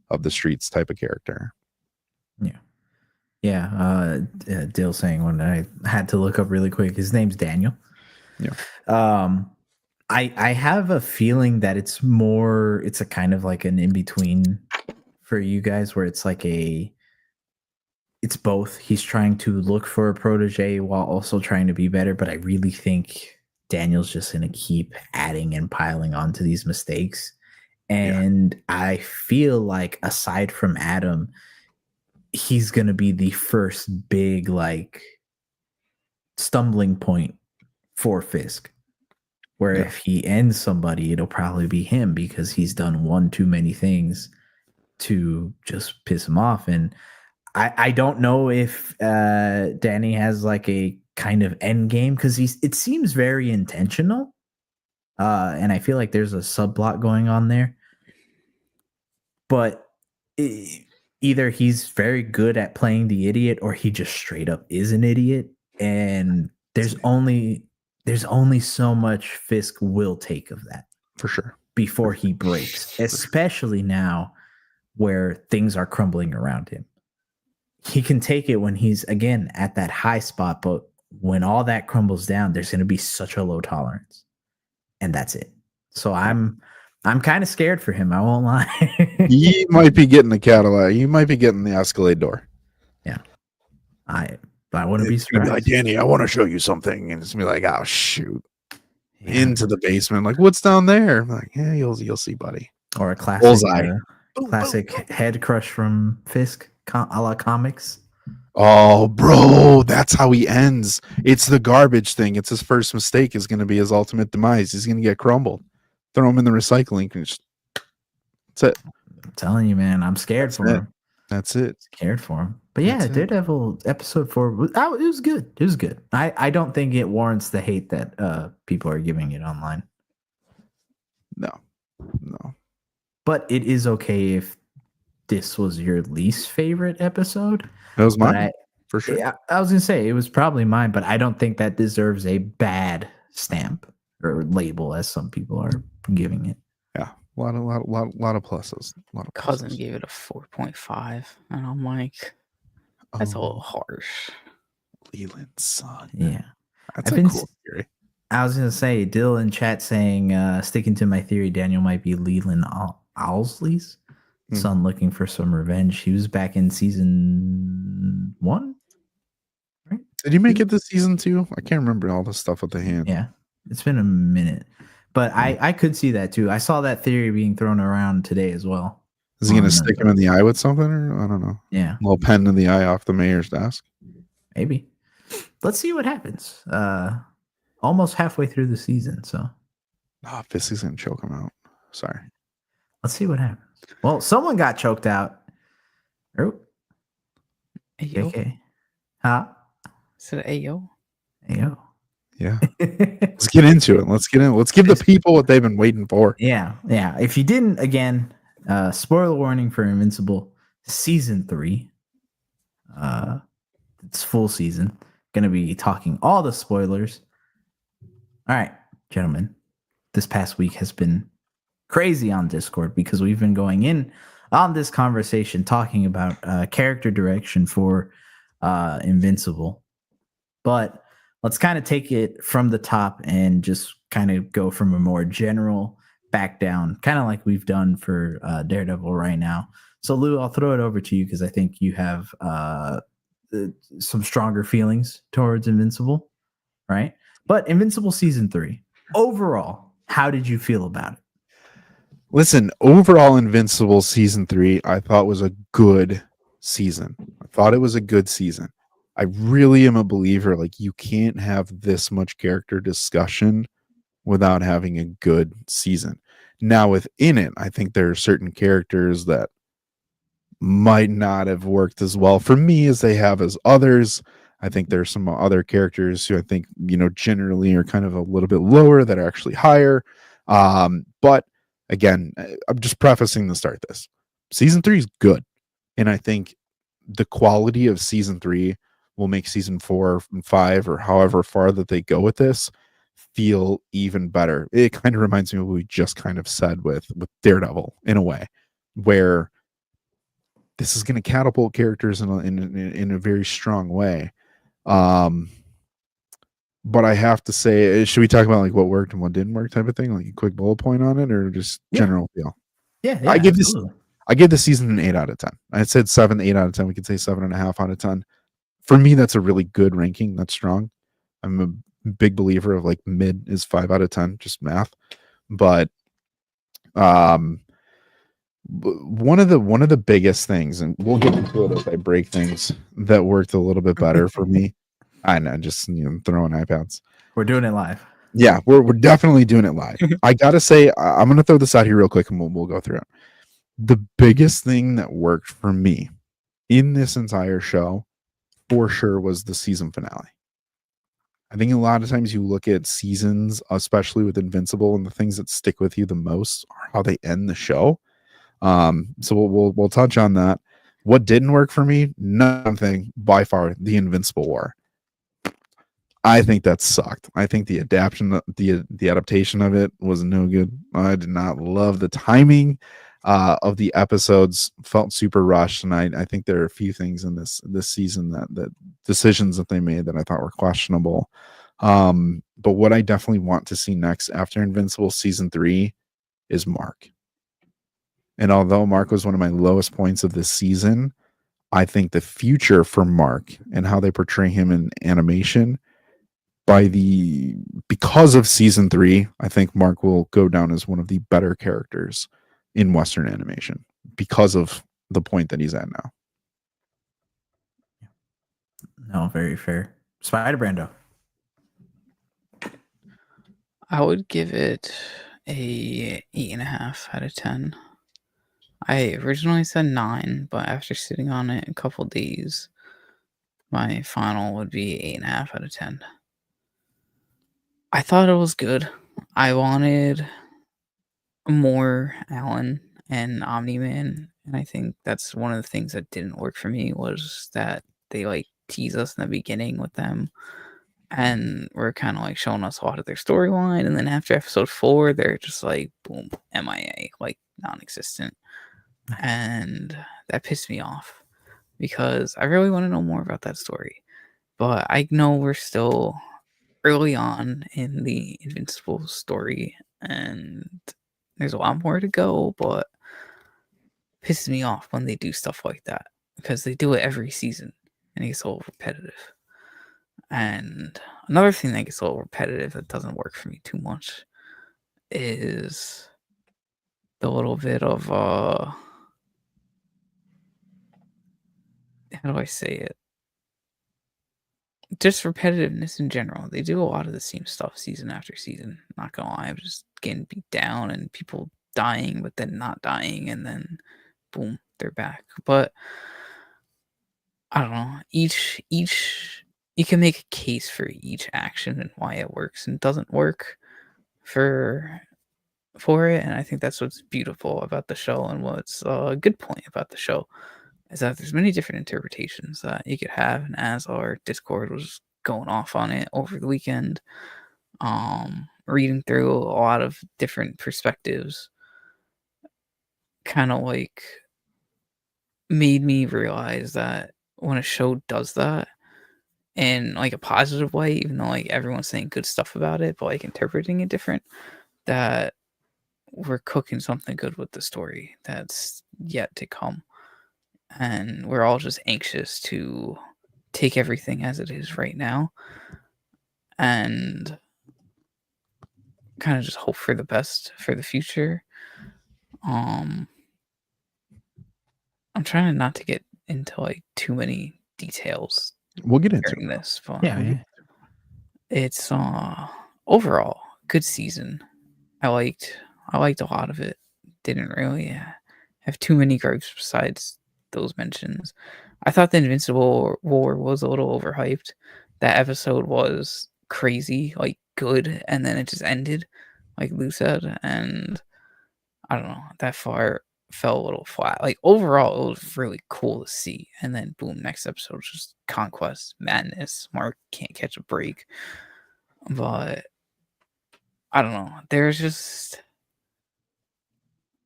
of the streets type of character. Yeah. Dill saying when I had to look up really quick, his name's Daniel. Yeah. I have a feeling that it's a kind of like an in-between for you guys, where it's like it's both. He's trying to look for a protege while also trying to be better, but I really think Daniel's just going to keep adding and piling onto these mistakes. And I feel like, aside from Adam, he's going to be the first big like stumbling point for Fisk, where if he ends somebody, it'll probably be him, because he's done one too many things to just piss him off. And I don't know if Danny has like a kind of end game, because it seems very intentional, and I feel like there's a subplot going on there. But either he's very good at playing the idiot or he just straight up is an idiot. And there's only so much Fisk will take of that for sure before he breaks, especially now where things are crumbling around him. He can take it when he's again at that high spot, but when all that crumbles down, there's going to be such a low tolerance, and that's it. So I'm kind of scared for him. I won't lie. He might be getting the Cadillac. You might be getting the Escalade door. Yeah, I wouldn't be It's surprised. gonna be like, Danny, I want to show you something, and it's gonna be like, oh shoot, into the basement. Like, what's down there? I'm like, yeah, you'll see, buddy. Or a classic, Bullseye. Head crush from Fisk, a la comics. Oh, bro, that's how he ends. It's the garbage thing. It's his first mistake is going to be his ultimate demise. He's going to get crumbled. Throw him in the recycling. That's it. I'm telling you, man, I'm scared for him. That's it. Scared for him. But yeah, Daredevil episode 4, it was good. It was good. I don't think it warrants the hate that people are giving it online. No. But it is okay if this was your least favorite episode. That was mine, for sure. Yeah, I was going to say, it was probably mine, but I don't think that deserves a bad stamp or label as some people are giving it. Yeah, a lot of pluses. Cousin gave it a 4.5, and I'm like, that's a little harsh. Leland's son. Yeah. That's a cool theory. I was going to say, Dill in chat saying, sticking to my theory, Daniel might be Leland Owlsley's son looking for some revenge. He was back in season 1, right? Did you make it to season 2? I can't remember all the stuff with the hand. Yeah, it's been a minute. But I could see that too. I saw that theory being thrown around today as well. Is he going to stick him in the eye with something? Or I don't know. Yeah. A little pen in the eye off the mayor's desk? Maybe. Let's see what happens. Almost halfway through the season, so. Oh, Fisk is going to choke him out. Sorry. Let's see what happens. Well, someone got choked out. Oh. Ayo. Huh? Is it Ayo? Ayo. Yeah. Let's get into it. Let's get in. Let's give the people what they've been waiting for. Yeah. If you didn't, again, spoiler warning for Invincible season 3. It's full season. Going to be talking all the spoilers. All right, gentlemen. This past week has been crazy on Discord because we've been going in on this conversation talking about character direction for Invincible. But let's kind of take it from the top and just kind of go from a more general back down, kind of like we've done for Daredevil right now. So, Lou, I'll throw it over to you because I think you have some stronger feelings towards Invincible, right? But Invincible season 3, overall, how did you feel about it? Listen, overall Invincible season 3, I thought was a good season. I thought it was a good season. I really am a believer, like, you can't have this much character discussion without having a good season. Now, within it, I think there are certain characters that might not have worked as well for me as they have as others. I think there's some other characters who I think, generally are kind of a little bit lower that are actually higher. But again, I'm just prefacing to start this. Season 3 is good. And I think the quality of season 3 will make season 4 and 5 or however far that they go with this feel even better. It kind of reminds me of what we just kind of said with Daredevil in a way, where this is going to catapult characters in a very strong way. But I have to say, should we talk about like what worked and what didn't work type of thing, like a quick bullet point on it, or just general feel? Yeah, I give this season an 8 out of 10. I said 7, 8 out of 10. We could say 7.5 out of 10. For me, that's a really good ranking. That's strong. I'm a big believer of like mid is 5 out of 10, just math. But one of the biggest things, and we'll get into it as I break things, that worked a little bit better for me. I know, just throwing iPads. We're doing it live. Yeah, we're definitely doing it live. I gotta say, I'm gonna throw this out here real quick, and we'll go through it. The biggest thing that worked for me in this entire show, for sure, was the season finale. I think a lot of times you look at seasons, especially with Invincible, and the things that stick with you the most are how they end the show. So we'll touch on that. What didn't work for me? Nothing by far. The Invincible War. I think that sucked. I think the adaptation of it was no good. I did not love the timing of the episodes. Felt super rushed, and I think there are a few things in this season that decisions that they made that I thought were questionable. But what I definitely want to see next after Invincible season 3 is Mark. And although Mark was one of my lowest points of this season, I think the future for Mark and how they portray him in animation because of season 3, I think Mark will go down as one of the better characters in Western animation because of the point that he's at now. No, very fair. Spider Brando. I would give it a 8.5 out of 10. I originally said 9, but after sitting on it a couple days, my final would be 8.5 out of 10. I thought it was good. I wanted more Alan and Omni-Man, and I think that's one of the things that didn't work for me was that they like tease us in the beginning with them, and we're kind of like showing us a lot of their storyline, and then after episode 4, they're just like boom, MIA, like non-existent, and that pissed me off because I really want to know more about that story, but I know we're still early on in the Invincible story, and there's a lot more to go, but it pisses me off when they do stuff like that because they do it every season and it gets a little repetitive. And another thing that gets a little repetitive that doesn't work for me too much is the little bit of how do I say it? Just repetitiveness in general. They do a lot of the same stuff season after season. Not gonna lie, I'm just getting beat down and people dying, but then not dying, and then boom, they're back. But I don't know. Each you can make a case for each action and why it works and doesn't work for it, and I think that's what's beautiful about the show and what's a good point about the show. Is that there's many different interpretations that you could have, and as our Discord was going off on it over the weekend, reading through a lot of different perspectives, kind of like made me realize that when a show does that in like a positive way, even though like everyone's saying good stuff about it, but like interpreting it different, that we're cooking something good with the story that's yet to come. And we're all just anxious to take everything as it is right now and kind of just hope for the best for the future. I'm trying not to get into like too many details. We'll get into this, but Yeah. it's overall good season. I liked a lot of it. Didn't really have too many gripes besides those mentions. I thought the Invincible War was a little overhyped. That episode was crazy, like good, and then it just ended, like Lou said, and I don't know, that far fell a little flat. Like overall, it was really cool to see, and then boom, next episode was just conquest, madness. Mark can't catch a break, but I don't know. There's just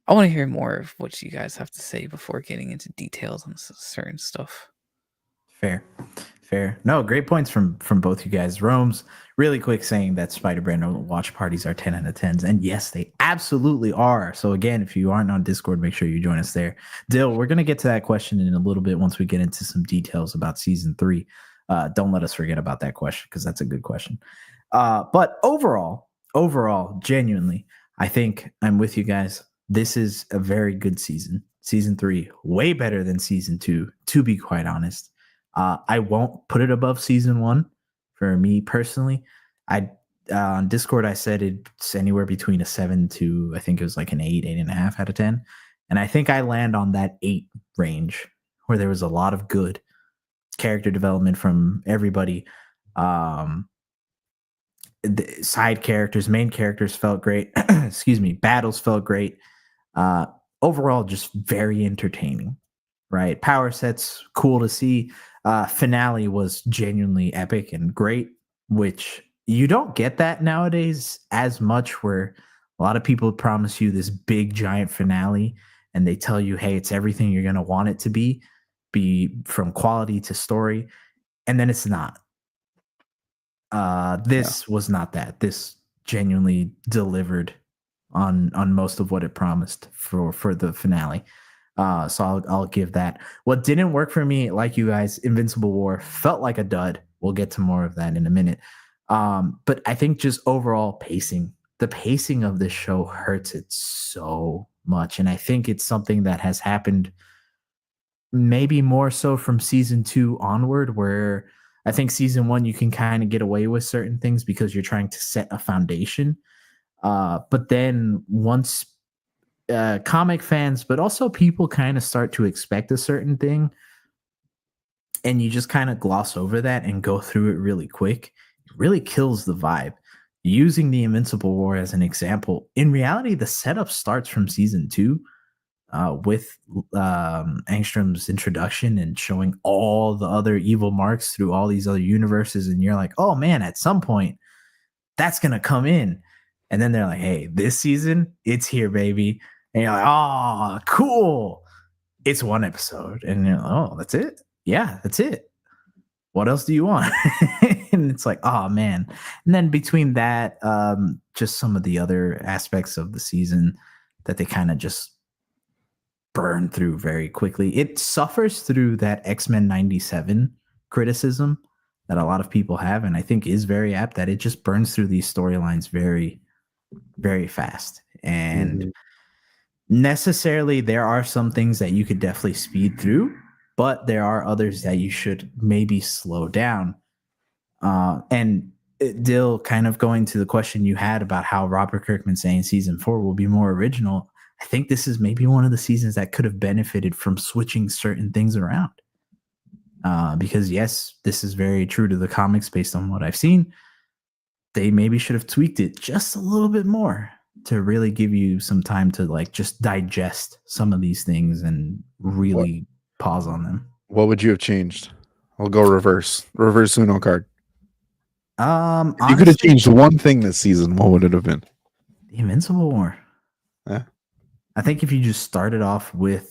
I want to hear more of what you guys have to say before getting into details on certain stuff. Fair. No, great points from both you guys. Rome's really quick saying that Spider Brando watch parties are 10 out of 10s. And yes, they absolutely are. So again, if you aren't on Discord, make sure you join us there. Dill, we're going to get to that question in a little bit once we get into some details about season 3. Don't let us forget about that question because that's a good question. But overall, genuinely, I think I'm with you guys. This is a very good season. Season 3, way better than season 2, to be quite honest. I won't put it above season 1 for me personally. On Discord, I said it's anywhere between a 7 to, I think it was like an 8.5 out of 10. And I think I land on that 8 range where there was a lot of good character development from everybody. The side characters, main characters felt great. Excuse me. Battles felt great. Overall, just very entertaining. right? Power sets, cool to see. Finale was genuinely epic and great, which you don't get that nowadays as much, where a lot of people promise you this big giant finale and they tell you, hey, it's everything you're going to want it to be from quality to story. And then it's not. This was not that. This genuinely delivered on most of what it promised for the finale. So I'll give that. What didn't work for me, like you guys, Invincible War felt like a dud. We'll get to more of that in a minute. But I think just overall pacing, the pacing of this show hurts it so much, and I think it's something that has happened maybe more so from season 2 onward, where I think season 1 you can kind of get away with certain things because you're trying to set a foundation. But then once comic fans, but also people kind of start to expect a certain thing, and you just kind of gloss over that and go through it really quick, it really kills the vibe. Using the Invincible War as an example, in reality, the setup starts from season 2 with Angstrom's introduction and showing all the other evil marks through all these other universes. And you're like, oh man, at some point, that's going to come in. And then they're like, hey, this season, it's here, baby. And you're like, oh, cool. It's one episode. And you're like, oh, that's it? Yeah, that's it. What else do you want? And it's like, oh, man. And then between that, just some of the other aspects of the season that they kind of just burn through very quickly. It suffers through that X-Men 97 criticism that a lot of people have, and I think is very apt, that it just burns through these storylines very, very fast. And necessarily there are some things that you could definitely speed through, but there are others that you should maybe slow down. And Dill, kind of going to the question you had about how Robert Kirkman saying season 4 will be more original, I think this is maybe one of the seasons that could have benefited from switching certain things around. Because yes, this is very true to the comics based on what I've seen. They maybe should have tweaked it just a little bit more to really give you some time to like just digest some of these things and really pause on them. What would you have changed? I'll go reverse Uno card. If you could have changed one thing this season, what would it have been? The Invincible War. Yeah. I think if you just started off with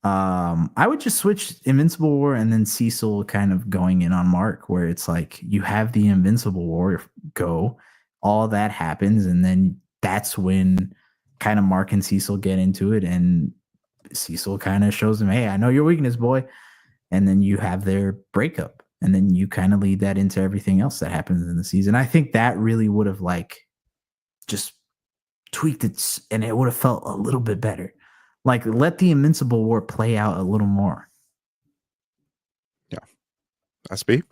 I would just switch Invincible War and then Cecil kind of going in on Mark, where it's like you have the Invincible War go, all that happens, and then that's when kind of Mark and Cecil get into it, and Cecil kind of shows him, hey, I know your weakness, boy. And then you have their breakup, and then you kind of lead that into everything else that happens in the season. I think that really would have like just tweaked it, and it would have felt a little bit better. Like, let the Invincible War play out a little more. Yeah. SB?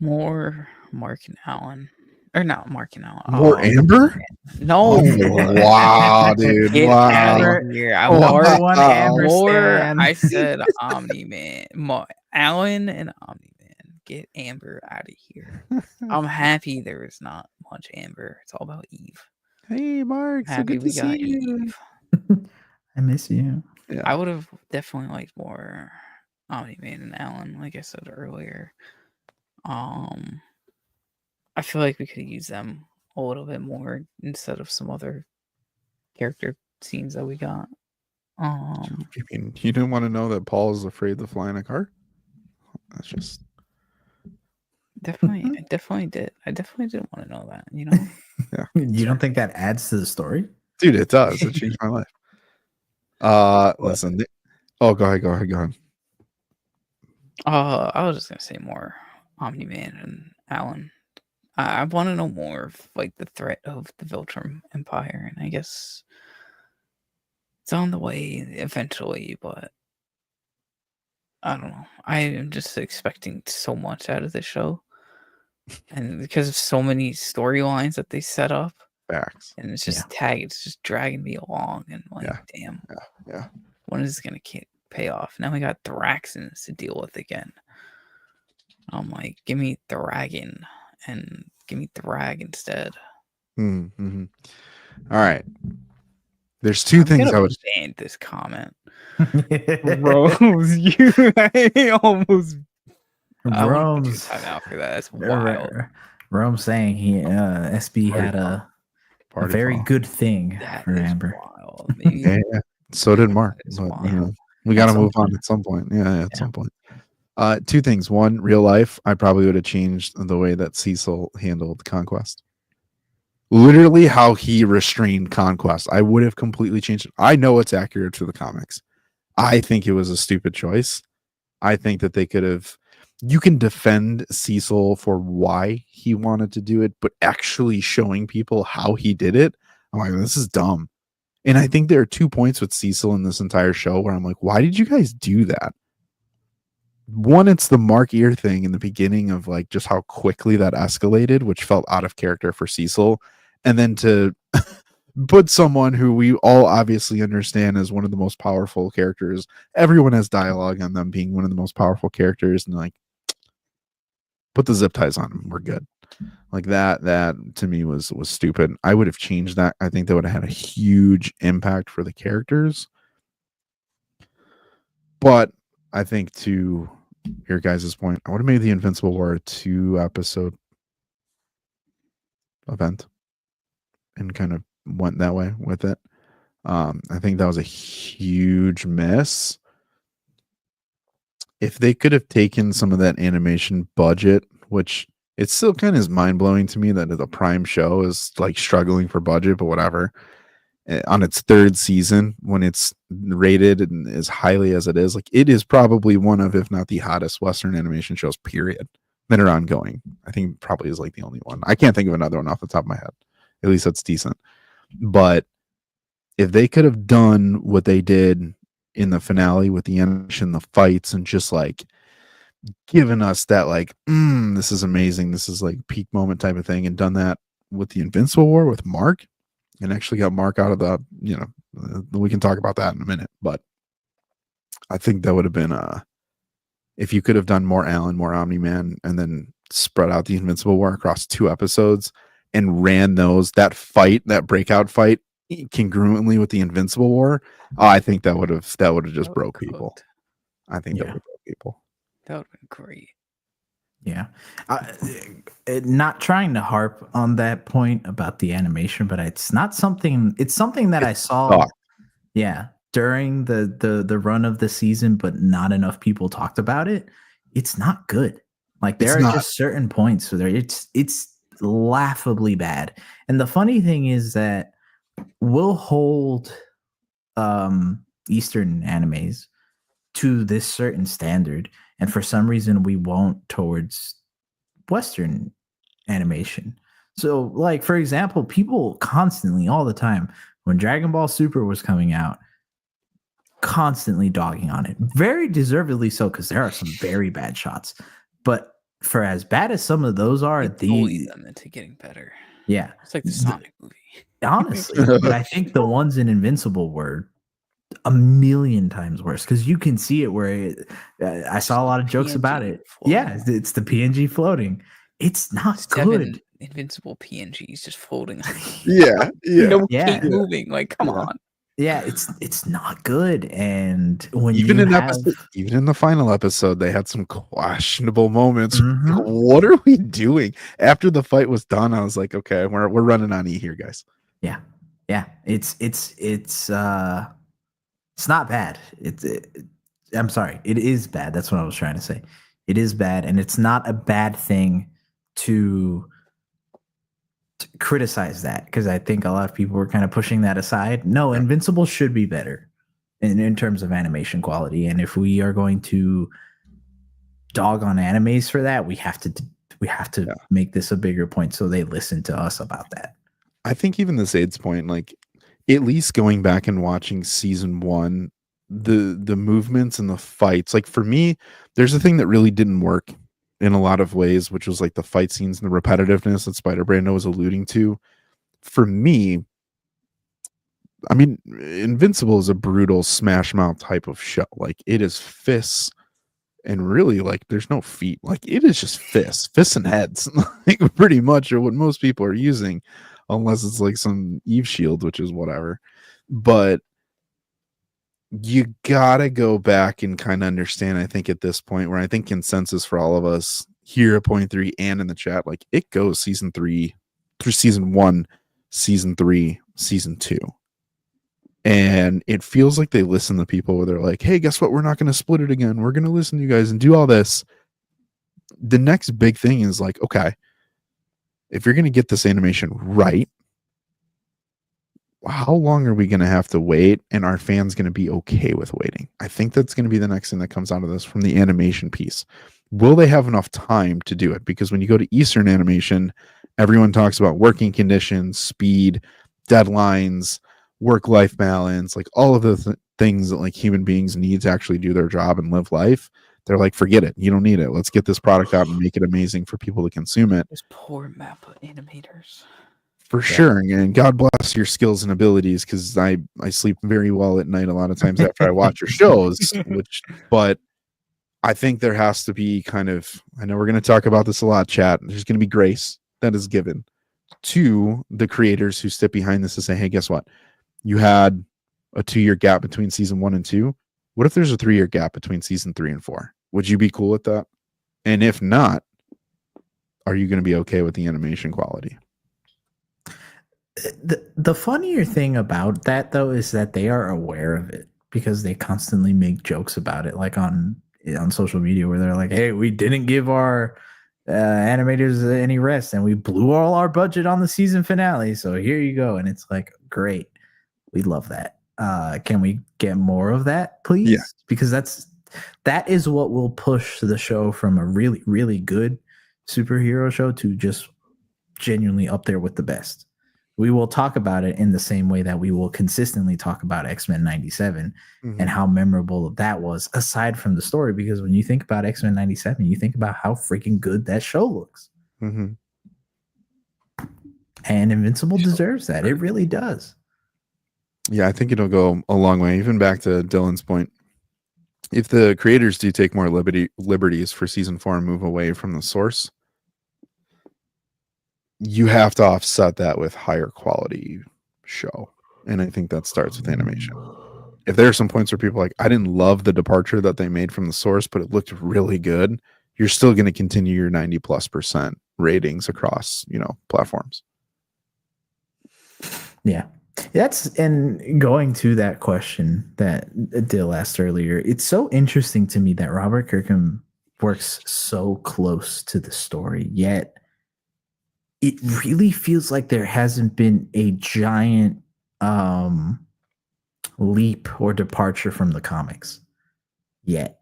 More Mark and Alan. Or not Mark and Alan. More Amber? No. Oh, wow, dude. Get wow. out of here. I More one Amber more. stan. I said Omni-Man. Alan and Omni-Man. Get Amber out of here. I'm happy there is not much Amber. It's all about Eve. Hey, Mark. Happy we got Eve. I miss you. Yeah. I would have definitely liked more Omni-Man and Alan, like I said earlier. I feel like we could use them a little bit more instead of some other character scenes that we got. You mean you didn't want to know that Paul is afraid to fly in a car? That's just definitely. I definitely did. I definitely didn't want to know that. You know. Yeah. You don't think that adds to the story, dude? It does. It changed my life. Listen. Oh, go ahead. I was just gonna say more Omni-Man and Alan. I want to know more of like the threat of the Viltrum Empire, and I guess it's on the way eventually, but I don't know. I am just expecting so much out of this show, and because of so many storylines that they set up, facts, and it's just it's just dragging me along, and like, damn, when is it gonna pay off? Now we got Thraxons to deal with again. I'm like, give me Dragon. And give me Thrag instead. Mm-hmm. All right. There's two I'm things gonna I would. ban this comment. Rose, I almost. I want to put you in Rome's timeout for that. That's wild. Rome saying he SB Party had a Party very foul. good thing That for is Amber. wild. Maybe Yeah. So did Mark. that is But, wild. we got to some move on point. at some point. Yeah, at Yeah. some point. Two things. One, real life, I probably would have changed the way that Cecil handled Conquest. Literally how he restrained Conquest. I would have completely changed it. I know it's accurate to the comics. I think it was a stupid choice. I think that they could have. You can defend Cecil for why he wanted to do it, but actually showing people how he did it, I'm like, this is dumb. And I think there are 2 points with Cecil in this entire show where I'm like, why did you guys do that? One, it's the Mark Ear thing in the beginning of like just how quickly that escalated, which felt out of character for Cecil. And then to put someone who we all obviously understand as one of the most powerful characters, everyone has dialogue on them being one of the most powerful characters, and like, put the zip ties on them. We're good. Like that to me was stupid. I would have changed that. I think that would have had a huge impact for the characters. But I think to your guys' point, I would have made the Invincible War a 2-episode event and kind of went that way with it. I think that was a huge miss. If they could have taken some of that animation budget, which it still kind of is mind-blowing to me that the Prime show is like struggling for budget, but whatever. On its 3rd season, when it's rated and as highly as it is, like it is probably one of, if not the hottest Western animation shows, period, that are ongoing. I think probably is like the only one. I can't think of another one off the top of my head. At least that's decent. But if they could have done what they did in the finale with the animation, the fights, and just like given us that like, this is amazing, this is like peak moment type of thing, and done that with the Invincible War with Mark, and actually got Mark out of the, we can talk about that in a minute, but I think that would have been if you could have done more Alan, more Omni-Man, and then spread out the Invincible War across 2 episodes and ran that breakout fight congruently with the Invincible War, I think that would have just broke people. I think that would have broke people. That would have been great. Yeah. Not trying to harp on that point about the animation, but it's something that I saw during the run of the season, but not enough people talked about it. It's not good. Like there are just certain points where it's laughably bad. And the funny thing is that we'll hold Eastern animes to this certain standard, and for some reason we won't towards Western animation. So like, for example, people constantly all the time when Dragon Ball Super was coming out, constantly dogging on it, very deservedly so, because there are some very bad shots. But for as bad as some of those are, bully them into getting better. Yeah, it's like the Sonic movie. Honestly, but I think the ones in Invincible were a million times worse, because you can see it where I saw a lot of jokes about it. Floating. Yeah, it's the PNG floating. It's not 7 good. Invincible PNGs just floating. Yeah. Keep moving. Like, come on. Yeah, it's not good. And when even in the final episode, they had some questionable moments. Mm-hmm. What are we doing? After the fight was done, I was like, okay, we're running on E here, guys. Yeah. It's not bad. I'm sorry, it is bad. That's what I was trying to say. It is bad, and it's not a bad thing to criticize that, because I think a lot of people were kind of pushing that aside. No, Invincible should be better in terms of animation quality, and if we are going to dog on animes for that, we have to make this a bigger point so they listen to us about that. I think even the Zaid's point, like at least going back and watching season 1, the movements and the fights, like for me, there's a thing that really didn't work in a lot of ways, which was like the fight scenes and the repetitiveness that Spider Brando was alluding to. For me, I mean, Invincible is a brutal smash mouth type of show. Like it is fists, and really like there's no feet. Like it is just fists and heads. Like pretty much are what most people are using, unless it's like some Eve shield, which is whatever. but you gotta go back and kind of understand, I think, at this point, where I think consensus for all of us here at Point 3 and in the chat, like, it goes season 3 through season 1, season 3, season 2. And it feels like they listen to people where they're like, hey, guess what? We're not going to split it again. We're going to listen to you guys and do all this. The next big thing is like, okay, if you're going to get this animation right, how long are we going to have to wait? And are fans going to be okay with waiting? I think that's going to be the next thing that comes out of this from the animation piece. Will they have enough time to do it? Because when you go to Eastern animation, everyone talks about working conditions, speed, deadlines, work-life balance, like all of the things that like human beings need to actually do their job and live life. They're like, forget it. You don't need it. Let's get this product out and make it amazing for people to consume it. Those poor Mappa animators. For sure. And God bless your skills and abilities, because I sleep very well at night a lot of times after I watch your shows, but I think there has to be kind of, I know we're going to talk about this a lot, chat. There's going to be grace that is given to the creators who sit behind this and say, hey, guess what? You had a 2-year gap between season 1 and 2. What if there's a 3-year gap between season 3 and 4? Would you be cool with that? And if not, are you going to be okay with the animation quality? The funnier thing about that, though, is that they are aware of it because they constantly make jokes about it, like on social media, where they're like, hey, we didn't give our animators any rest and we blew all our budget on the season finale. So here you go. And it's like, great. We love that. Can we get more of that, please? Yeah. Because that is what will push the show from a really, really good superhero show to just genuinely up there with the best. We will talk about it in the same way that we will consistently talk about X-Men 97 and how memorable that was, aside from the story. Because when you think about X-Men 97, you think about how freaking good that show looks. And Invincible deserves that. It really does. Yeah, I think it'll go a long way. Even back to Dylan's point, if the creators do take more liberties for season 4 and move away from the source, you have to offset that with higher quality show. And I think that starts with animation. If there are some points where people are like, I didn't love the departure that they made from the source, but it looked really good, you're still going to continue your 90+% ratings across, platforms. Yeah. And going to that question that Dill asked earlier, it's so interesting to me that Robert Kirkman works so close to the story, yet it really feels like there hasn't been a giant leap or departure from the comics yet.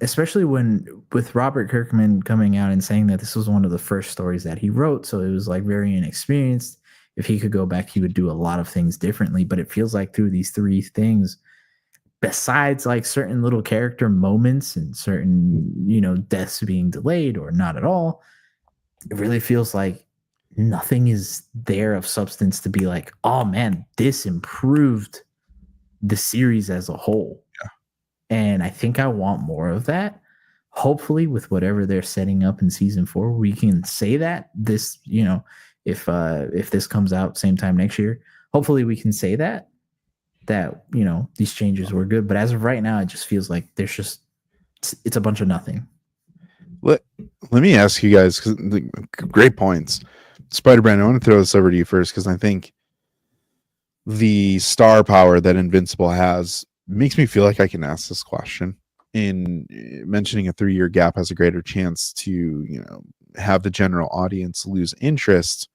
Especially with Robert Kirkman coming out and saying that this was one of the first stories that he wrote, so it was like very inexperienced. If he could go back, he would do a lot of things differently. But it feels like through these 3 things, besides like certain little character moments and certain deaths being delayed or not at all, it really feels like nothing is there of substance to be like, oh man, this improved the series as a whole. Yeah. And I think I want more of that. Hopefully with whatever they're setting up in season 4, we can say that this, if this comes out same time next year, hopefully we can say that these changes were good. But as of right now, it just feels like it's a bunch of nothing. Let me ask you guys, because great points. Spider-Man, I want to throw this over to you first, because I think the star power that Invincible has makes me feel like I can ask this question. In mentioning a 3-year gap has a greater chance to, have the general audience lose interest.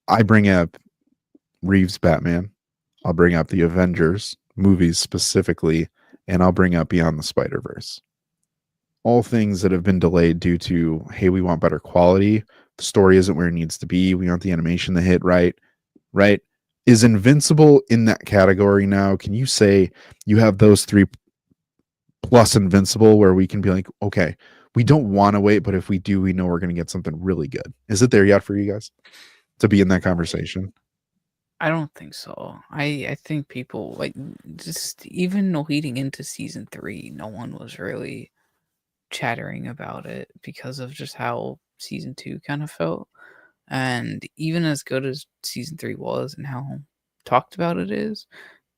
I bring up Reeves' Batman. I'll bring up the Avengers movies specifically, and I'll bring up Beyond the Spider-Verse. All things that have been delayed due to, hey, we want better quality. The story isn't where it needs to be. We want the animation to hit right. Is Invincible in that category now? Can you say you have those 3 plus Invincible where we can be like, okay, we don't want to wait, but if we do, we know we're going to get something really good. Is it there yet for you guys to be in that conversation? I don't think so. I think people, like, just even leading into season 3, no one was really chattering about it because of just how season 2 kind of felt. And even as good as season 3 was and how talked about it is,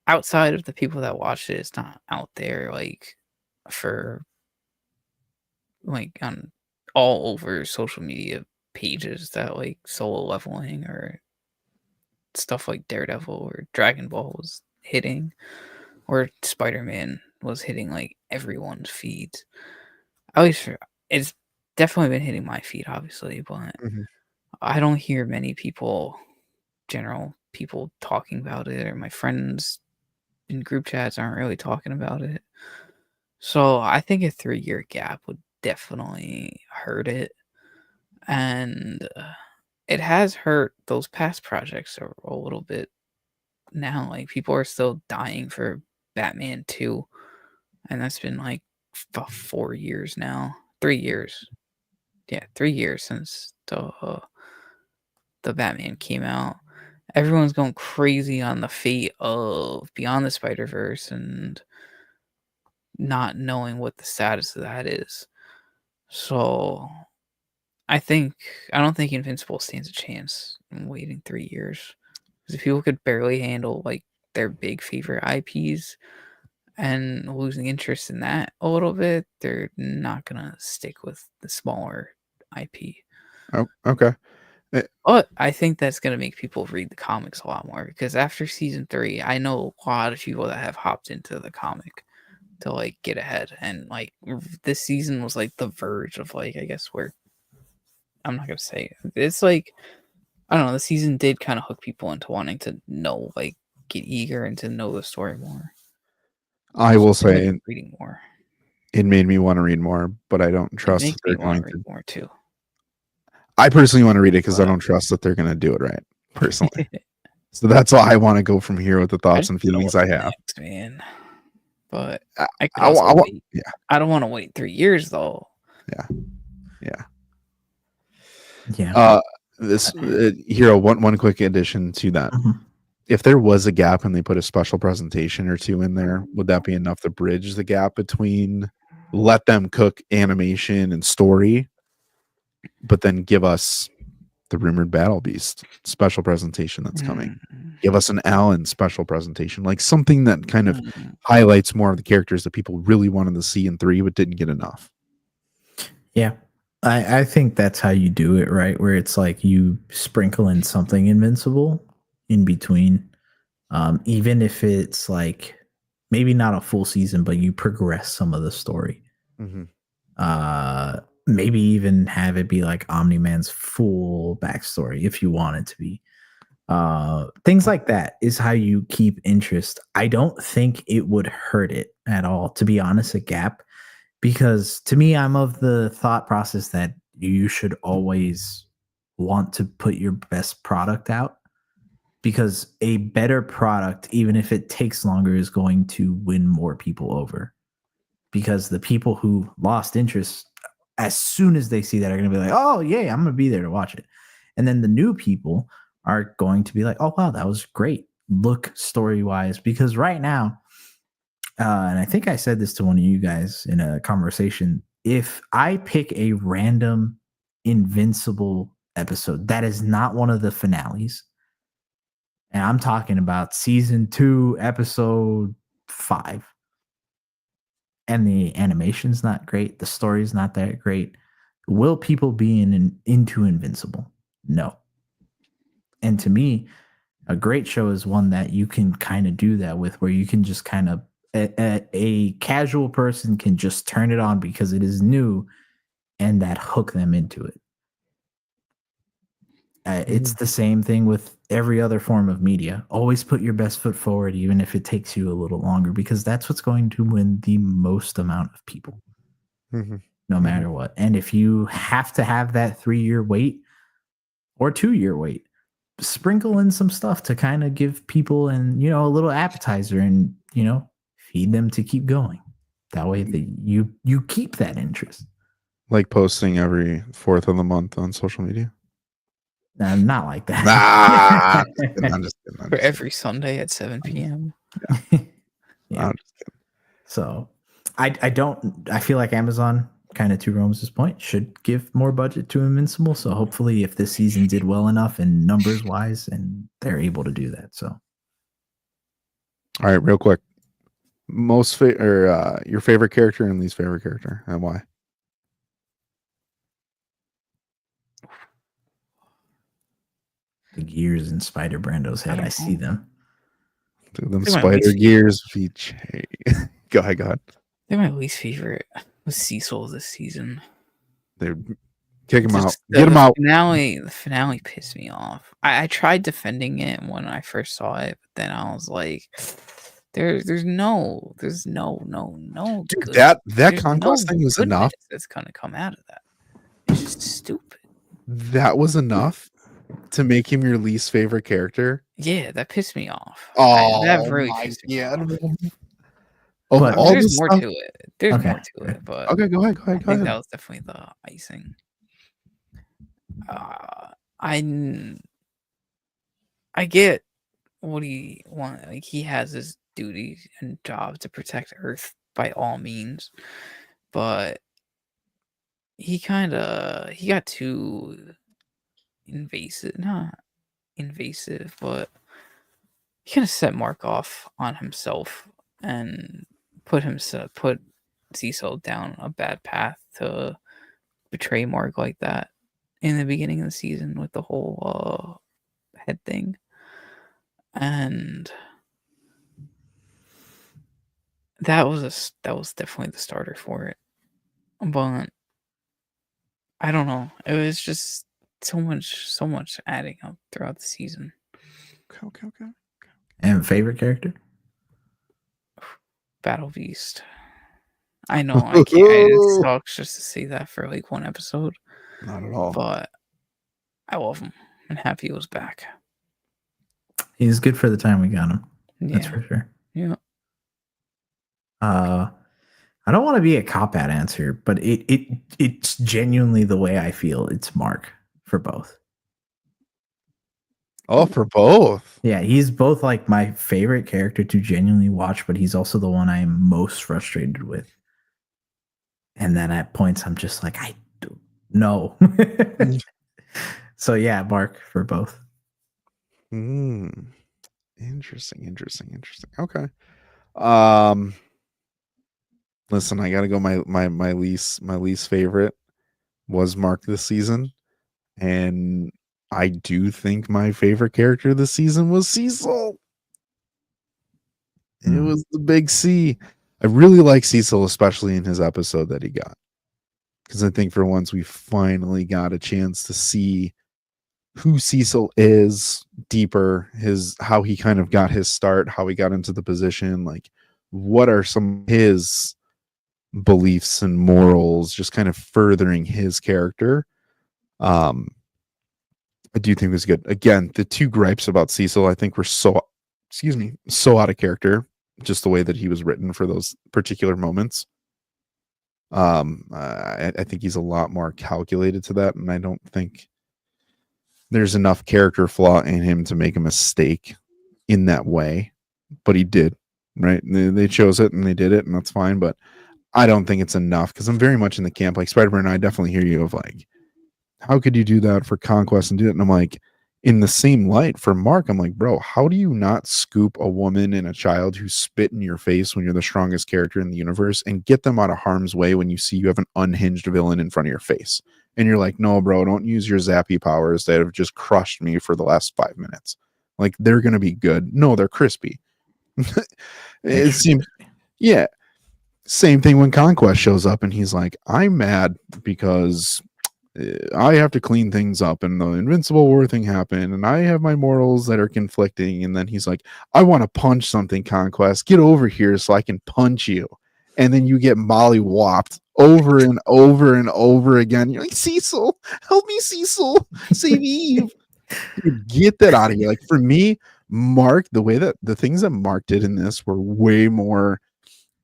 outside of the people that watched it, it's not out there like for like on all over social media pages that like Solo Leveling or stuff like Daredevil or Dragon Ball was hitting, or Spider-Man was hitting like everyone's feeds. At least it's definitely been hitting my feed, obviously, but Mhm. I don't hear many general people talking about it, or my friends in group chats aren't really talking about it. So I think a 3-year gap would definitely hurt it. And it has hurt those past projects a little bit now. Like, people are still dying for Batman 2. And that's been like 4 years now. 3 years. Yeah, 3 years since the Batman came out. Everyone's going crazy on the fate of Beyond the Spider-Verse and not knowing what the status of that is. So I don't think Invincible stands a chance in waiting 3 years. Because if people could barely handle like their big favorite IPs and losing interest in that a little bit, they're not gonna stick with the smaller IP. Oh, okay. But I think that's gonna make people read the comics a lot more, because after season 3, I know a lot of people that have hopped into the comic to like get ahead, and like this season was like the verge of like, I guess, where I'm not gonna say it's like, I don't know, the season did kind of hook people into wanting to know, like, get eager and to know the story more. I So will I ended say up reading more. it made me want to read more, but I don't It trust that makes me they're want going to read to. more too. I personally want to read it because I But don't trust that they're going to do it right, personally. So that's why I want to go from here with the I thoughts just and don't know feelings I what's have. next, man. But I, I could I, also I, wait. yeah, I don't want to wait 3 years though. yeah. Yeah. This Hero, one quick addition to that. Mhm. If there was a gap and they put a special presentation or two in there, would that be enough to bridge the gap between let them cook animation and story, but then give us the rumored Battle Beast special presentation that's coming? Give us an Alan special presentation, like something that kind of highlights more of the characters that people really wanted to see in 3 but didn't get enough. Yeah. I think that's how you do it, right? Where it's like you sprinkle in something Invincible in between. Even if it's like maybe not a full season, but you progress some of the story. Mm-hmm. Maybe even have it be like Omni-Man's full backstory if you want it to be. Things like that is how you keep interest. I don't think it would hurt it at all, to be honest, a gap, because to me, I'm of the thought process that you should always want to put your best product out, because a better product, even if it takes longer, is going to win more people over. Because the people who lost interest, as soon as they see that, are going to be like, oh, yeah, I'm going to be there to watch it. And then the new people are going to be like, oh, wow, that was great. Look, story wise, because right now, and I think I said this to one of you guys in a conversation, if I pick a random Invincible episode that is not one of the finales, and I'm talking about season 2, episode 5, and the animation's not great, the story's not that great, will people be into Invincible? No. And to me, a great show is one that you can kind of do that with, where you can just kind of, a casual person can just turn it on because it is new, and that hook them into it. It's the same thing with every other form of media. Always put your best foot forward, even if it takes you a little longer, because that's what's going to win the most amount of people, no matter what. And if you have to have that 3-year wait or 2-year wait, sprinkle in some stuff to kind of give people a little appetizer, and feed them to keep going. That way that you keep that interest. Like posting every 4th of the month on social media. Not like that. I'm just kidding. For every Sunday at 7 p.m. Yeah. So I feel like Amazon kind of to Rome's point, should give more budget to Invincible. So hopefully, if this season did well enough and numbers wise, and they're able to do that. So, All right, real quick, your favorite character and least favorite character, and why? the gears in Spider Brando's head, I see them. Dude, them They're my spider least gears feature. Go ahead. They're my least favorite was Cecil this season. They kick him out. Just Get him out. The finale pissed me off. I tried defending it when I first saw it, but then I was like, there's no Dude, good- that there's conquest no thing was enough. goodness that's gonna come out of that. It's just stupid. That was enough to make him your least favorite character. Yeah, that pissed me off. Oh, that really my pissed me God. off. Of But all There's the more stuff, to it. There's Okay. more to it, but okay, go ahead. I think that was definitely the icing. I get what he want. Like, he has his duty and job to protect Earth by all means, but he got too invasive. Not invasive, but he kind of set Mark off on himself and put Cecil down a bad path to betray Mark like that in the beginning of the season with the whole head thing. And that was definitely the starter for it. But I don't know. It was just so much adding up throughout the season. Okay. And favorite character? Battle Beast. I know I can't. It sucks just to say that for like one episode, Not at all. but I love him and happy he was back. He's good for the time we got him. That's Yeah, for sure. yeah. I don't want to be a cop-out answer, but it's genuinely the way I feel. It's Mark for both. Oh, for both. Yeah, he's both like my favorite character to genuinely watch, but he's also the one I am most frustrated with. And then at points, I'm just like, I don't know. So yeah, Mark for both. Interesting. Okay. Listen, I gotta go. My least favorite was Mark this season, and I do think my favorite character this season was Cecil. It was the big C. I really like Cecil, especially in his episode that he got, because I think for once we finally got a chance to see who Cecil is deeper, how he kind of got his start, how he got into the position, like what are some of his beliefs and morals, just kind of furthering his character. I do think it was good. Again, the two gripes about Cecil, I think, were so out of character, just the way that he was written for those particular moments. I think he's a lot more calculated to that, and I don't think there's enough character flaw in him to make a mistake in that way, but he did, right? They chose it and they did it, and that's fine, but I don't think it's enough, because I'm very much in the camp, like Spider-Man, and I definitely hear you of like, how could you do that for Conquest and do it? And I'm like, in the same light for Mark, I'm like, bro, how do you not scoop a woman and a child who spit in your face when you're the strongest character in the universe and get them out of harm's way when you see you have an unhinged villain in front of your face? And you're like, no, bro, don't use your zappy powers that have just crushed me for the last 5 minutes. Like, they're going to be good. No, they're crispy. It seems, yeah. Same thing when Conquest shows up and he's like, I'm mad because I have to clean things up and the Invincible War thing happened and I have my morals that are conflicting. And then he's like, I want to punch something, Conquest. Get over here so I can punch you. And then you get molly-whopped over and over and over again. You're like, Cecil, help me, Cecil. Save Eve. Dude, get that out of here. Like, for me, Mark, the way that the things that Mark did in this were way more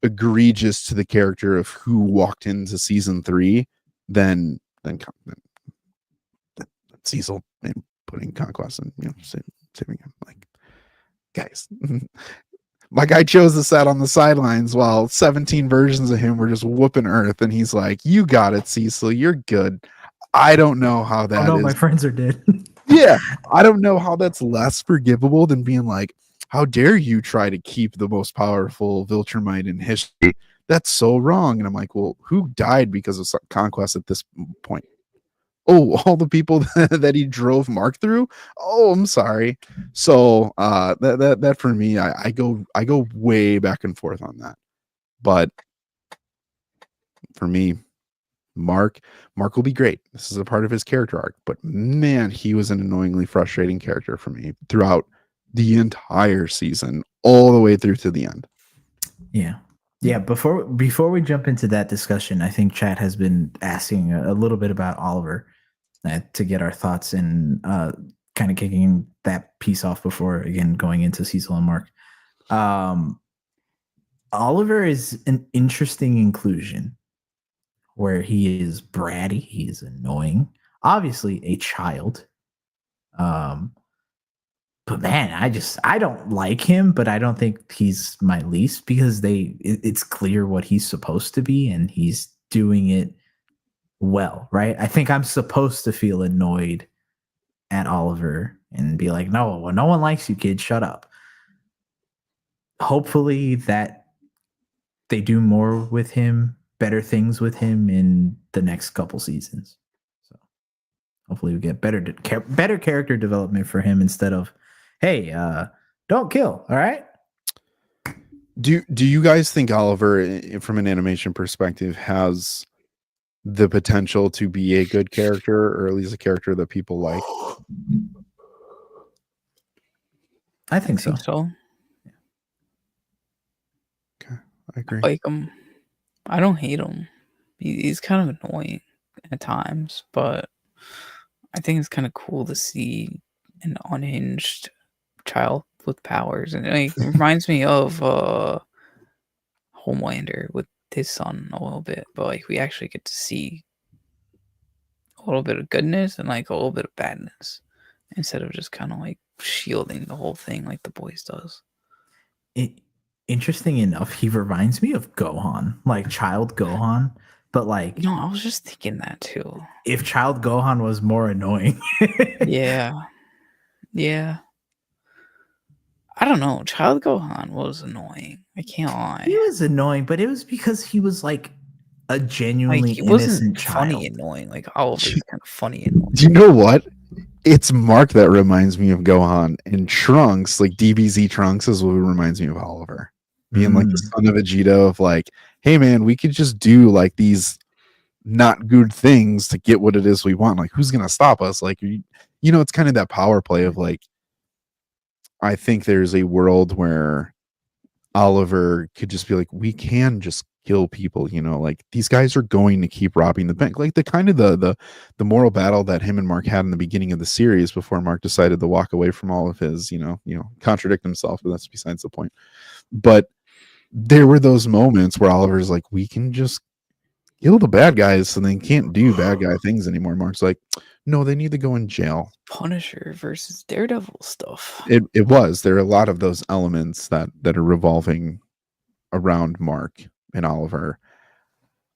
egregious to the character of who walked into season 3 than Cecil and putting Conquest and saving him. Like, guys, My guy chose to sat on the sidelines while 17 versions of him were just whooping Earth, and he's like, "You got it, Cecil. You're good." I don't know how that no, is. my friends are dead. Yeah, I don't know how that's less forgivable than being like, "How dare you try to keep the most powerful Viltrumite in history? That's so wrong." And I'm like, "Well, who died because of conquest at this point?" Oh, all the people that he drove Mark through. Oh, I'm sorry. So that for me, I go way back and forth on that. But for me, Mark will be great. This is a part of his character arc. But man, he was an annoyingly frustrating character for me throughout the entire season, all the way through to the end. Yeah. Yeah, before we jump into that discussion, I think chat has been asking a little bit about Oliver to get our thoughts and kind of kicking that piece off before again going into Cecil and Mark. Oliver is an interesting inclusion where he is bratty, he is annoying, obviously a child. But man, I don't like him, but I don't think he's my least because it's clear what he's supposed to be and he's doing it well, right? I think I'm supposed to feel annoyed at Oliver and be like, no one likes you, kid, shut up. Hopefully that they do more with him, better things with him in the next couple seasons. So hopefully we get better character development for him instead of, hey, don't kill, all right? Do you guys think Oliver, from an animation perspective, has the potential to be a good character, or at least a character that people like? I think so. Okay, I agree. I like him. I don't hate him. He's kind of annoying at times, but I think it's kind of cool to see an unhinged child with powers, and it reminds me of Homelander with his son a little bit, but like we actually get to see a little bit of goodness and like a little bit of badness instead of just kind of like shielding the whole thing like the boys does. Interesting enough, he reminds me of Gohan, like Child Gohan, but like I was just thinking that too. If Child Gohan was more annoying. Yeah. I don't know. Child Gohan was annoying. I can't lie. He was annoying, but it was because he was like a genuinely he innocent wasn't child. Funny annoying. Like Oliver's kind of funny annoying. Do you know what? It's Mark that reminds me of Gohan, and Trunks, like DBZ Trunks, is what reminds me of Oliver. Being like the son of Vegeta of like, hey man, we could just do like these not good things to get what it is we want. Like, who's gonna stop us? Like, it's kind of that power play of like, I think there's a world where Oliver could just be like, we can just kill people, like these guys are going to keep robbing the bank. Like the kind of the moral battle that him and Mark had in the beginning of the series before Mark decided to walk away from all of his, contradict himself, but that's besides the point. But there were those moments where Oliver's like, we can just kill the bad guys so they can't do bad guy things anymore. Mark's like, no, they need to go in jail. Punisher versus Daredevil stuff. It was. There are a lot of those elements that are revolving around Mark and Oliver.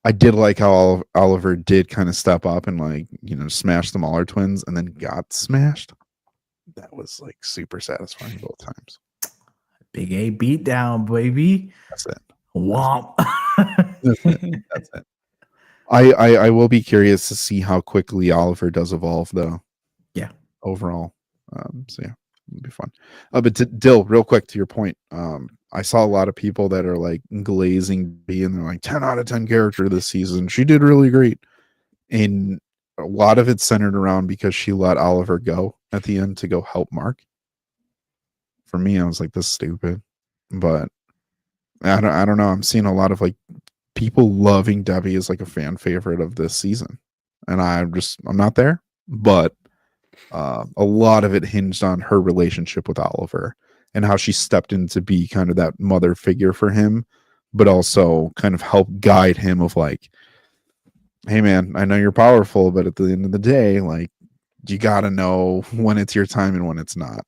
I did like how Oliver did kind of step up and like, smash the Mauler twins and then got smashed. That was like super satisfying both times. Big A beat down, baby. That's it. Womp. That's it. I will be curious to see how quickly Oliver does evolve, though. Yeah. Overall, so yeah, it'll be fun. But Dill, real quick to your point, I saw a lot of people that are like glazing B, and they're like 10 out of 10 character this season. She did really great, and a lot of it's centered around because she let Oliver go at the end to go help Mark. For me, I was like, this is stupid, but I don't know. I'm seeing a lot of like people loving Debbie as like a fan favorite of this season, and I'm not there, but a lot of it hinged on her relationship with Oliver and how she stepped in to be kind of that mother figure for him, but also kind of help guide him of like, hey man, I know you're powerful, but at the end of the day, like, you gotta know when it's your time and when it's not.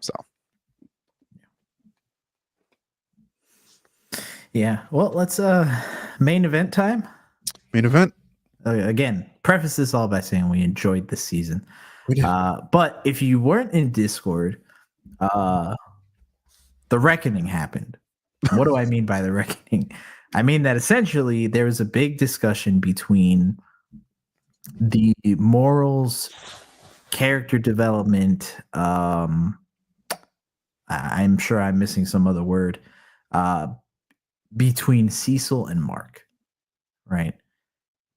So Yeah. Well, let's main event time. Main event. Again, preface this all by saying we enjoyed this season. We did. But if you weren't in Discord, the reckoning happened. What do I mean by the reckoning? I mean that essentially there was a big discussion between the morals, character development. I'm sure I'm missing some other word. Between Cecil and Mark, right?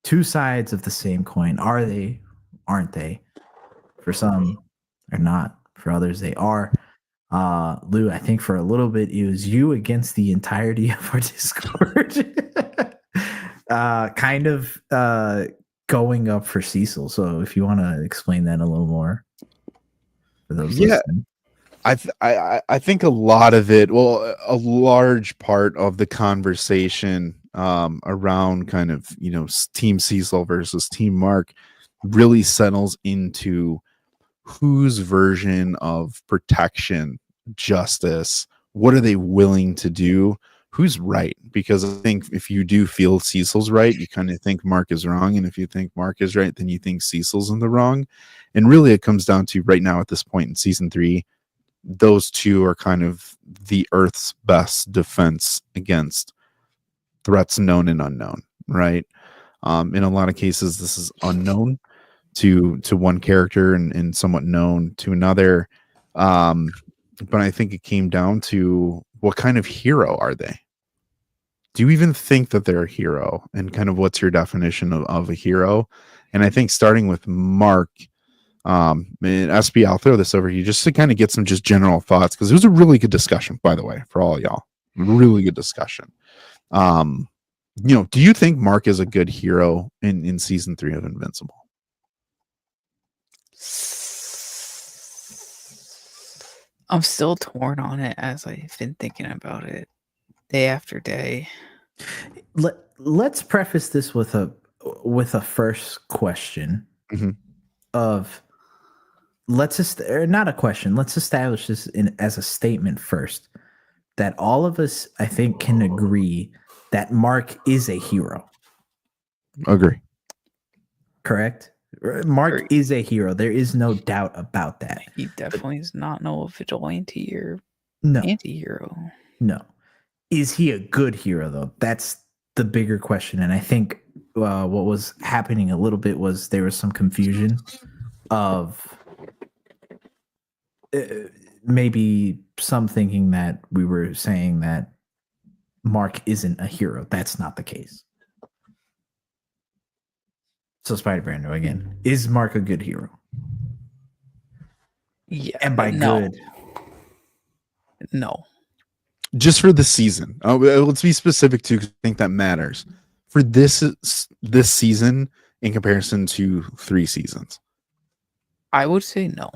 Two sides of the same coin. Are they? Aren't they? For some, they're not. For others, they are. Lou, I think for a little bit it was you against the entirety of our Discord. Kind of going up for Cecil. So if you want to explain that a little more for those listening. I think a lot of it, well, a large part of the conversation around kind of, Team Cecil versus Team Mark really settles into whose version of protection, justice, what are they willing to do? Who's right? Because I think if you do feel Cecil's right, you kind of think Mark is wrong. And if you think Mark is right, then you think Cecil's in the wrong. And really it comes down to right now at this point in season 3, those two are kind of the Earth's best defense against threats known and unknown, right? In a lot of cases, this is unknown to one character and somewhat known to another. But I think it came down to what kind of hero are they? Do you even think that they're a hero? And kind of what's your definition of a hero? And I think starting with Mark, and SB, I'll throw this over to you just to kind of get some just general thoughts, because it was a really good discussion, by the way, for all y'all. Really good discussion. Do you think Mark is a good hero in season 3 of Invincible? I'm still torn on it as I've been thinking about it day after day. Let's preface this with a first question of not a question. Let's establish this as a statement first, that all of us, I think, can agree that Mark is a hero. Agree. Correct? Mark is a hero. There is no doubt about that. He definitely is not no vigilante or no anti-hero. No. Is he a good hero, though? That's the bigger question. And I think what was happening a little bit was there was some confusion of maybe some thinking that we were saying that Mark isn't a hero. That's not the case. So Spider Brando again, is Mark a good hero? Yeah. And by good, no. Just for the season. Let's be specific too, because I think that matters. For this season in comparison to 3 seasons. I would say no.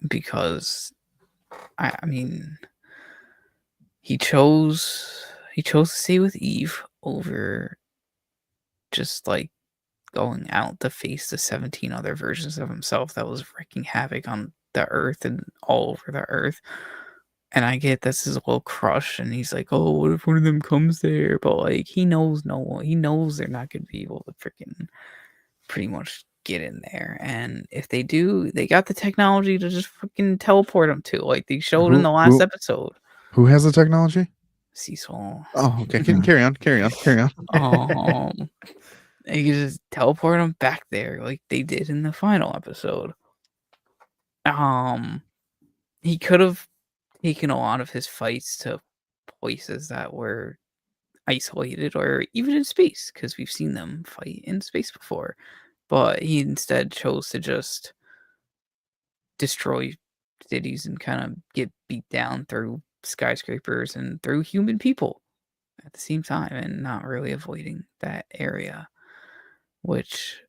Because I mean he chose to stay with Eve over just like going out to face the 17 other versions of himself that was wreaking havoc on the Earth and all over the Earth. And I get this is a little crush, and he's like, "Oh, what if one of them comes there?" But like, he knows he knows they're not going to be able to freaking pretty much get in there. And if they do, they got the technology to just freaking teleport them to, like they showed in the last episode. Who has the technology? Cecil. Oh, okay. Carry on. You can just teleport them back there, like they did in the final episode. He could have taken a lot of his fights to places that were isolated or even in space, because we've seen them fight in space before. But he instead chose to just destroy cities and kind of get beat down through skyscrapers and through human people at the same time, and not really avoiding that area, which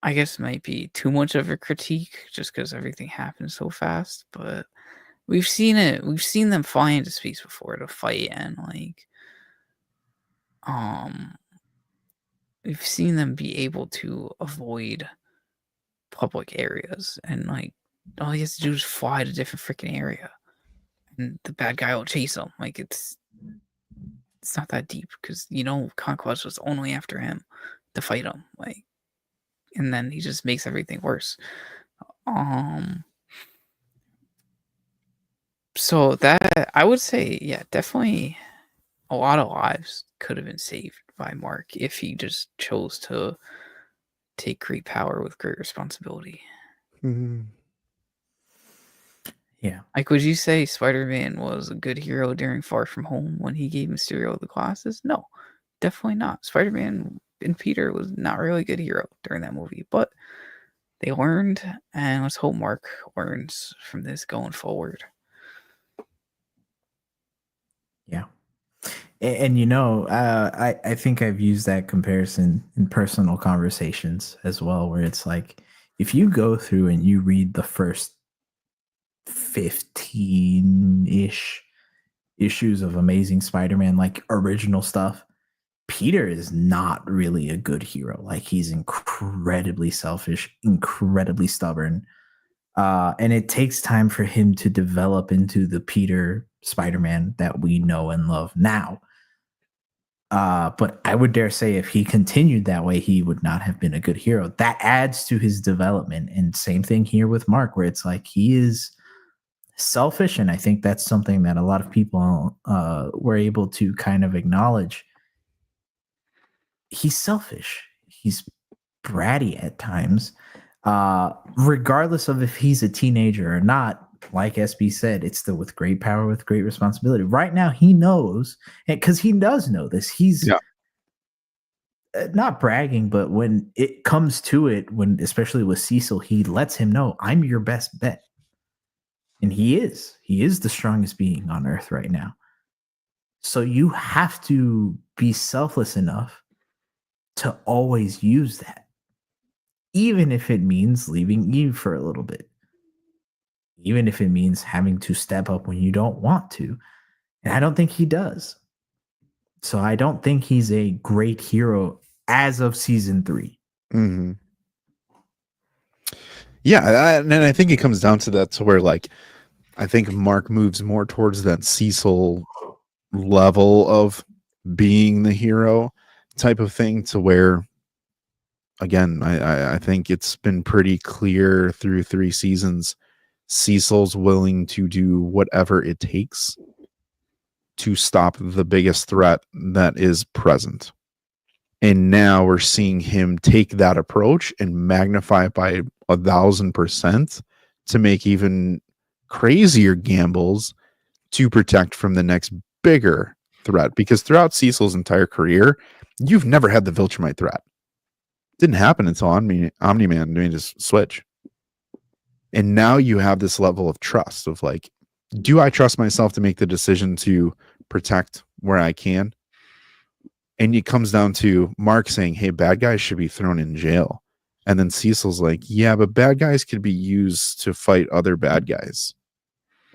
I guess might be too much of a critique just because everything happens so fast. But we've seen it. We've seen them fly into space before to fight, and like, we've seen them be able to avoid public areas, and like, all he has to do is fly to a different freaking area, and the bad guy will chase him. Like, it's it's not that deep because Conquest was only after him to fight him, like, and then he just makes everything worse. So that I would say, yeah, definitely a lot of lives could have been saved by Mark if he just chose to take great power with great responsibility. Mm-hmm. Yeah. Like, would you say Spider-Man was a good hero during Far From Home when he gave Mysterio the glasses? No, definitely not. Spider-Man and Peter was not really a good hero during that movie, but they learned, and let's hope Mark learns from this going forward. Yeah. And I think I've used that comparison in personal conversations as well, where it's like, if you go through and you read the first 15-ish issues of Amazing Spider-Man, like original stuff, Peter is not really a good hero. Like, he's incredibly selfish, incredibly stubborn. And it takes time for him to develop into the Peter Spider-Man that we know and love now. But I would dare say if he continued that way, he would not have been a good hero. That adds to his development. And same thing here with Mark, where it's like he is selfish. And I think that's something that a lot of people were able to kind of acknowledge. He's selfish. He's bratty at times. Regardless of if he's a teenager or not, like SB said, it's still with great power, with great responsibility. Right now, he knows, because he does know this. He's not bragging, but when it comes to it, especially with Cecil, he lets him know, I'm your best bet. And he is the strongest being on earth right now. So you have to be selfless enough to always use that, even if it means leaving Eve for a little bit, even if it means having to step up when you don't want to. And I don't think he does. So I don't think he's a great hero as of season 3. Mm-hmm. Yeah, and I think it comes down to that, to where, like, I think Mark moves more towards that Cecil level of being the hero type of thing, to where, again, I think it's been pretty clear through 3 seasons, Cecil's willing to do whatever it takes to stop the biggest threat that is present. And now we're seeing him take that approach and magnify it by 1,000% to make even crazier gambles to protect from the next bigger threat. Because throughout Cecil's entire career, you've never had the Viltrumite threat. It didn't happen until Omni-Man made his switch. And now you have this level of trust of, like, do I trust myself to make the decision to protect where I can? And it comes down to Mark saying, hey, bad guys should be thrown in jail. And then Cecil's like, yeah, but bad guys could be used to fight other bad guys.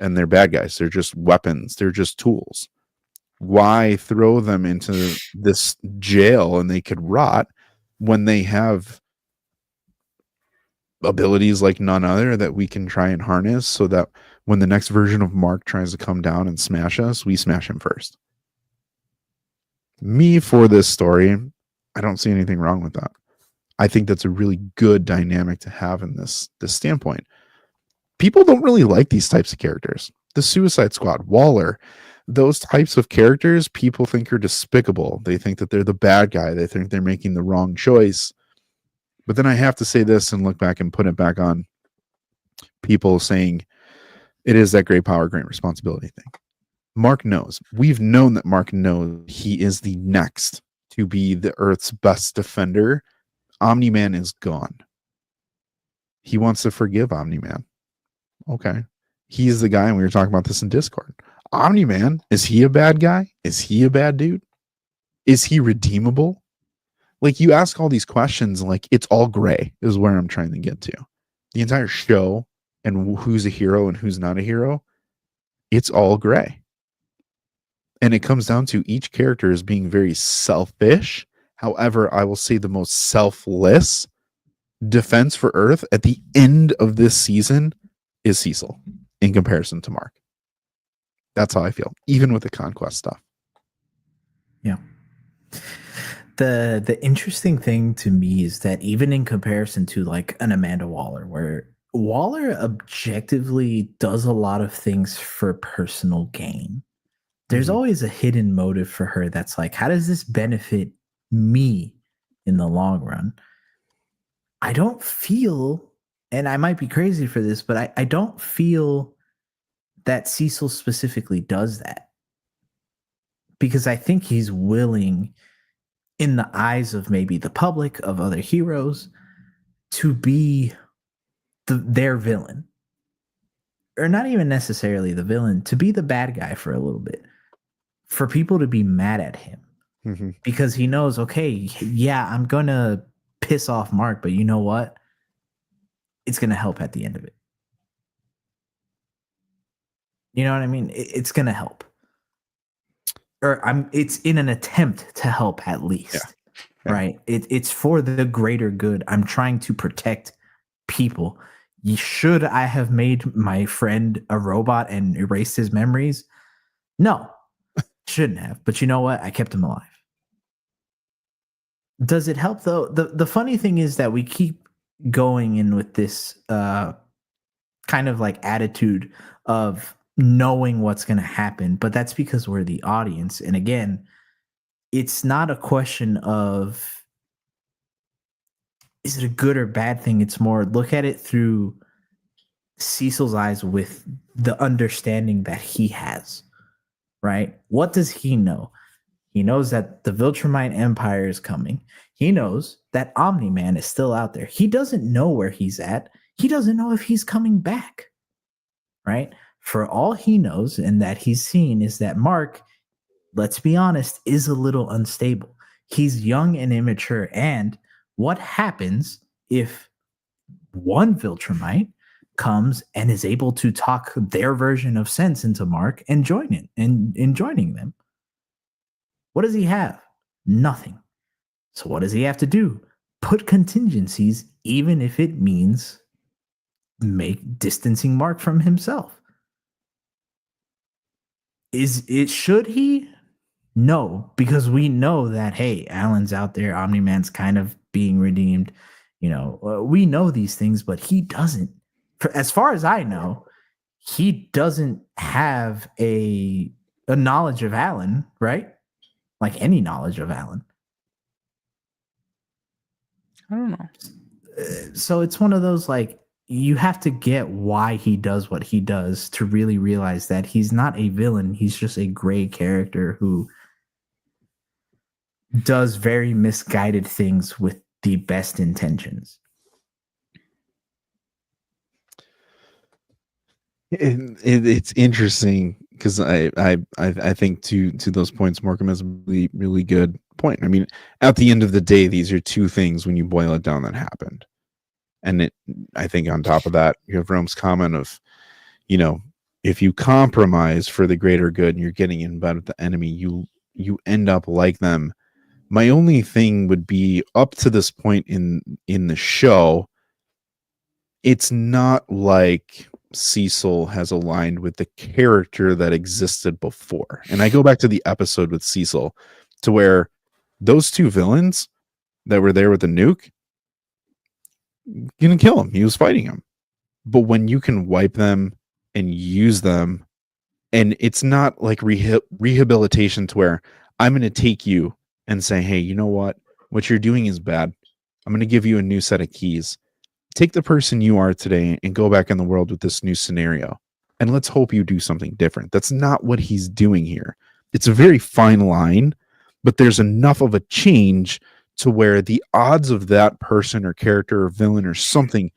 And they're bad guys. They're just weapons. They're just tools. Why throw them into this jail and they could rot when they have abilities like none other that we can try and harness, so that when the next version of Mark tries to come down and smash us, we smash him first? Me, for this story, I don't see anything wrong with that. I think that's a really good dynamic to have in this standpoint. People don't really like these types of characters. The Suicide Squad, Waller, those types of characters, people think are despicable. They think that they're the bad guy. They think they're making the wrong choice. But then I have to say this and look back and put it back on people saying it is that great power, great responsibility thing. Mark knows. We've known that Mark knows he is the next to be the Earth's best defender. Omni-Man is gone. He wants to forgive Omni-Man. Okay. He's the guy, and we were talking about this in Discord. Omni-Man, is he a bad guy? Is he a bad dude? Is he redeemable? Like, you ask all these questions, like, it's all gray is where I'm trying to get to. The entire show and who's a hero and who's not a hero, it's all gray. And it comes down to each character is being very selfish. However, I will say the most selfless defense for Earth at the end of this season is Cecil in comparison to Mark. That's how I feel, even with the Conquest stuff. The interesting thing to me is that even in comparison to like an Amanda Waller, where Waller objectively does a lot of things for personal gain, there's Mhm. always a hidden motive for her that's like, how does this benefit me in the long run? I don't feel, and I might be crazy for this, but I don't feel that Cecil specifically does that, because I think he's willing, in the eyes of maybe the public, of other heroes, to be their villain. Or not even necessarily the villain, to be the bad guy for a little bit. For people to be mad at him. Mhm. Because he knows, okay, yeah, I'm going to piss off Mark, but you know what? It's going to help at the end of it. You know what I mean? It's going to help. Or it's in an attempt to help at least. Yeah. Right? It's for the greater good. I'm trying to protect people. Should I have made my friend a robot and erased his memories? No, shouldn't have. But you know what? I kept him alive. Does it help though? The funny thing is that we keep going in with this kind of like attitude of knowing what's going to happen, but that's because we're the audience. And again, it's not a question of is it a good or bad thing? It's more look at it through Cecil's eyes with the understanding that he has, right? What does he know? He knows that the Viltrumite Empire is coming. He knows that Omni-Man is still out there. He doesn't know where he's at. He doesn't know if he's coming back, right? For all he knows and that he's seen is that Mark, let's be honest, is a little unstable. He's young and immature. And what happens if one Viltrumite comes and is able to talk their version of sense into Mark and join it and in joining them? What does he have? Nothing. So what does he have to do? Put contingencies, even if it means distancing Mark from himself. Should he? No, because we know that, hey, Alan's out there, Omni-Man's kind of being redeemed. You know, we know these things, but he doesn't. As far as I know, he doesn't have a knowledge of Alan, right? Like any knowledge of Alan. I don't know. So it's one of those, like, you have to get why he does what he does to really realize that he's not a villain. He's just a gray character who does very misguided things with the best intentions. It's interesting because I think to those points, Markham has a really, really good point. I mean, at the end of the day, these are two things when you boil it down that happened. And I think on top of that, you have Rome's comment of, you know, if you compromise for the greater good and you're getting in bed with the enemy, you end up like them. My only thing would be, up to this point in the show, it's not like Cecil has aligned with the character that existed before. And I go back to the episode with Cecil, to where those two villains that were there with the nuke, you didn't kill him. He was fighting him. But when you can wipe them and use them, and it's not like rehabilitation to where I'm going to take you and say, hey, you know what you're doing is bad. I'm going to give you a new set of keys. Take the person you are today and go back in the world with this new scenario. And let's hope you do something different. That's not what he's doing here. It's a very fine line, but there's enough of a change to where the odds of that person or character or villain or something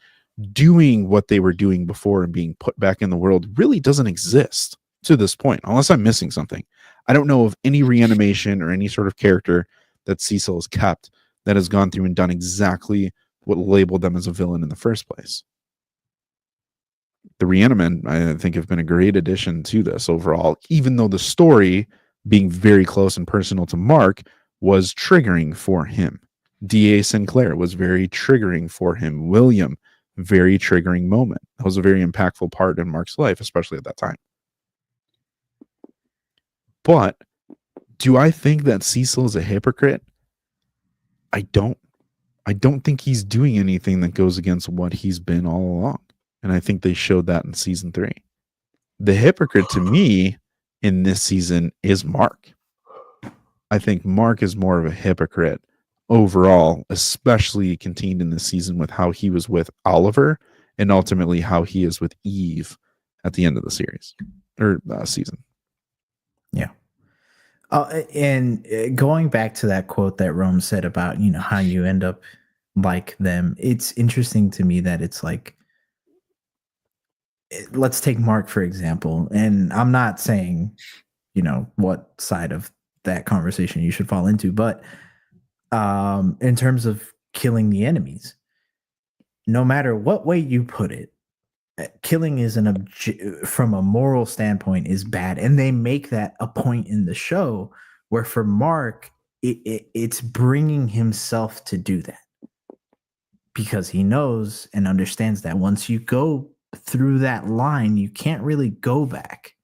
doing what they were doing before and being put back in the world really doesn't exist to this point, unless I'm missing something. I don't know of any reanimation or any sort of character that Cecil has kept that has gone through and done exactly what labeled them as a villain in the first place. The Reanimen, I think, have been a great addition to this overall, even though the story, being very close and personal to Mark, was triggering for him. D.A. Sinclair was very triggering for him. William, very triggering moment. That was a very impactful part in Mark's life, especially at that time. But Do I think that Cecil is a hypocrite? I don't. I don't think he's doing anything that goes against what he's been all along. And I think they showed that in season 3. The hypocrite to me in this season is Mark. I think Mark is more of a hypocrite overall, especially contained in this season with how he was with Oliver and ultimately how he is with Eve at the end of the series or season. Yeah. And going back to that quote that Rome said about, how you end up like them, it's interesting to me that it's like, let's take Mark, for example. And I'm not saying, what side of that conversation you should fall into, but in terms of killing the enemies, no matter what way you put it, killing is from a moral standpoint is bad. And they make that a point in the show where for Mark, it's bringing himself to do that because he knows and understands that once you go through that line, you can't really go back.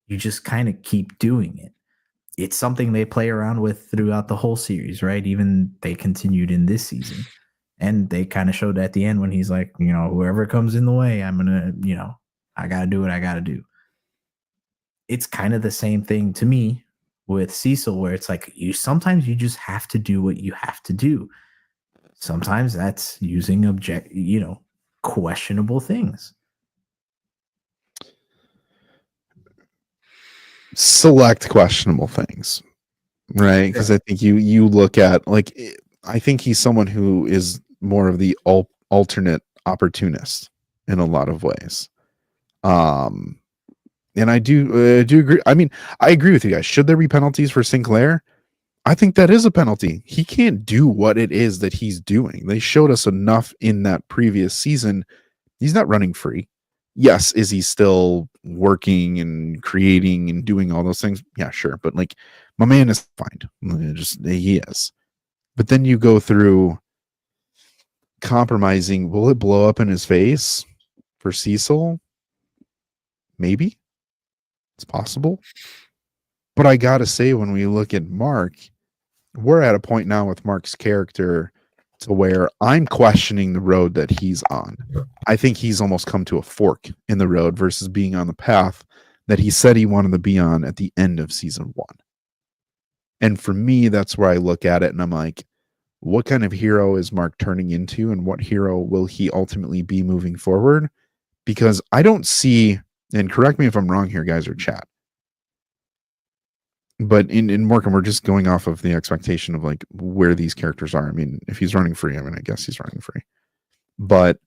You just kind of keep doing it. It's something they play around with throughout the whole series, right? Even they continued in this season. And they kind of showed at the end when he's like, whoever comes in the way, I'm going to, I got to do what I got to do. It's kind of the same thing to me with Cecil, where it's like sometimes you just have to do what you have to do. Sometimes that's using questionable things. Select questionable things, right? Because I think you look at I think he's someone who is more of the alternate opportunist in a lot of ways. And I do agree. I mean, I agree with you guys. Should there be penalties for Sinclair? I think that is a penalty. He can't do what it is that he's doing. They showed us enough in that previous season. He's not running free. Yes, is he still working and creating and doing all those things? Yeah, sure. But my man is fine. He is. But then you go through compromising. Will it blow up in his face for Cecil? Maybe. It's possible. But I got to say, when we look at Mark, we're at a point now with Mark's character to where I'm questioning the road that he's on. I think he's almost come to a fork in the road versus being on the path that he said he wanted to be on at the end of season 1. And for me, that's where I look at it and I'm like, what kind of hero is Mark turning into and what hero will he ultimately be moving forward? Because I don't see, and correct me if I'm wrong here, guys, or chat, but in Markham, we're just going off of the expectation of where these characters are. I mean, if he's running free, I guess he's running free. But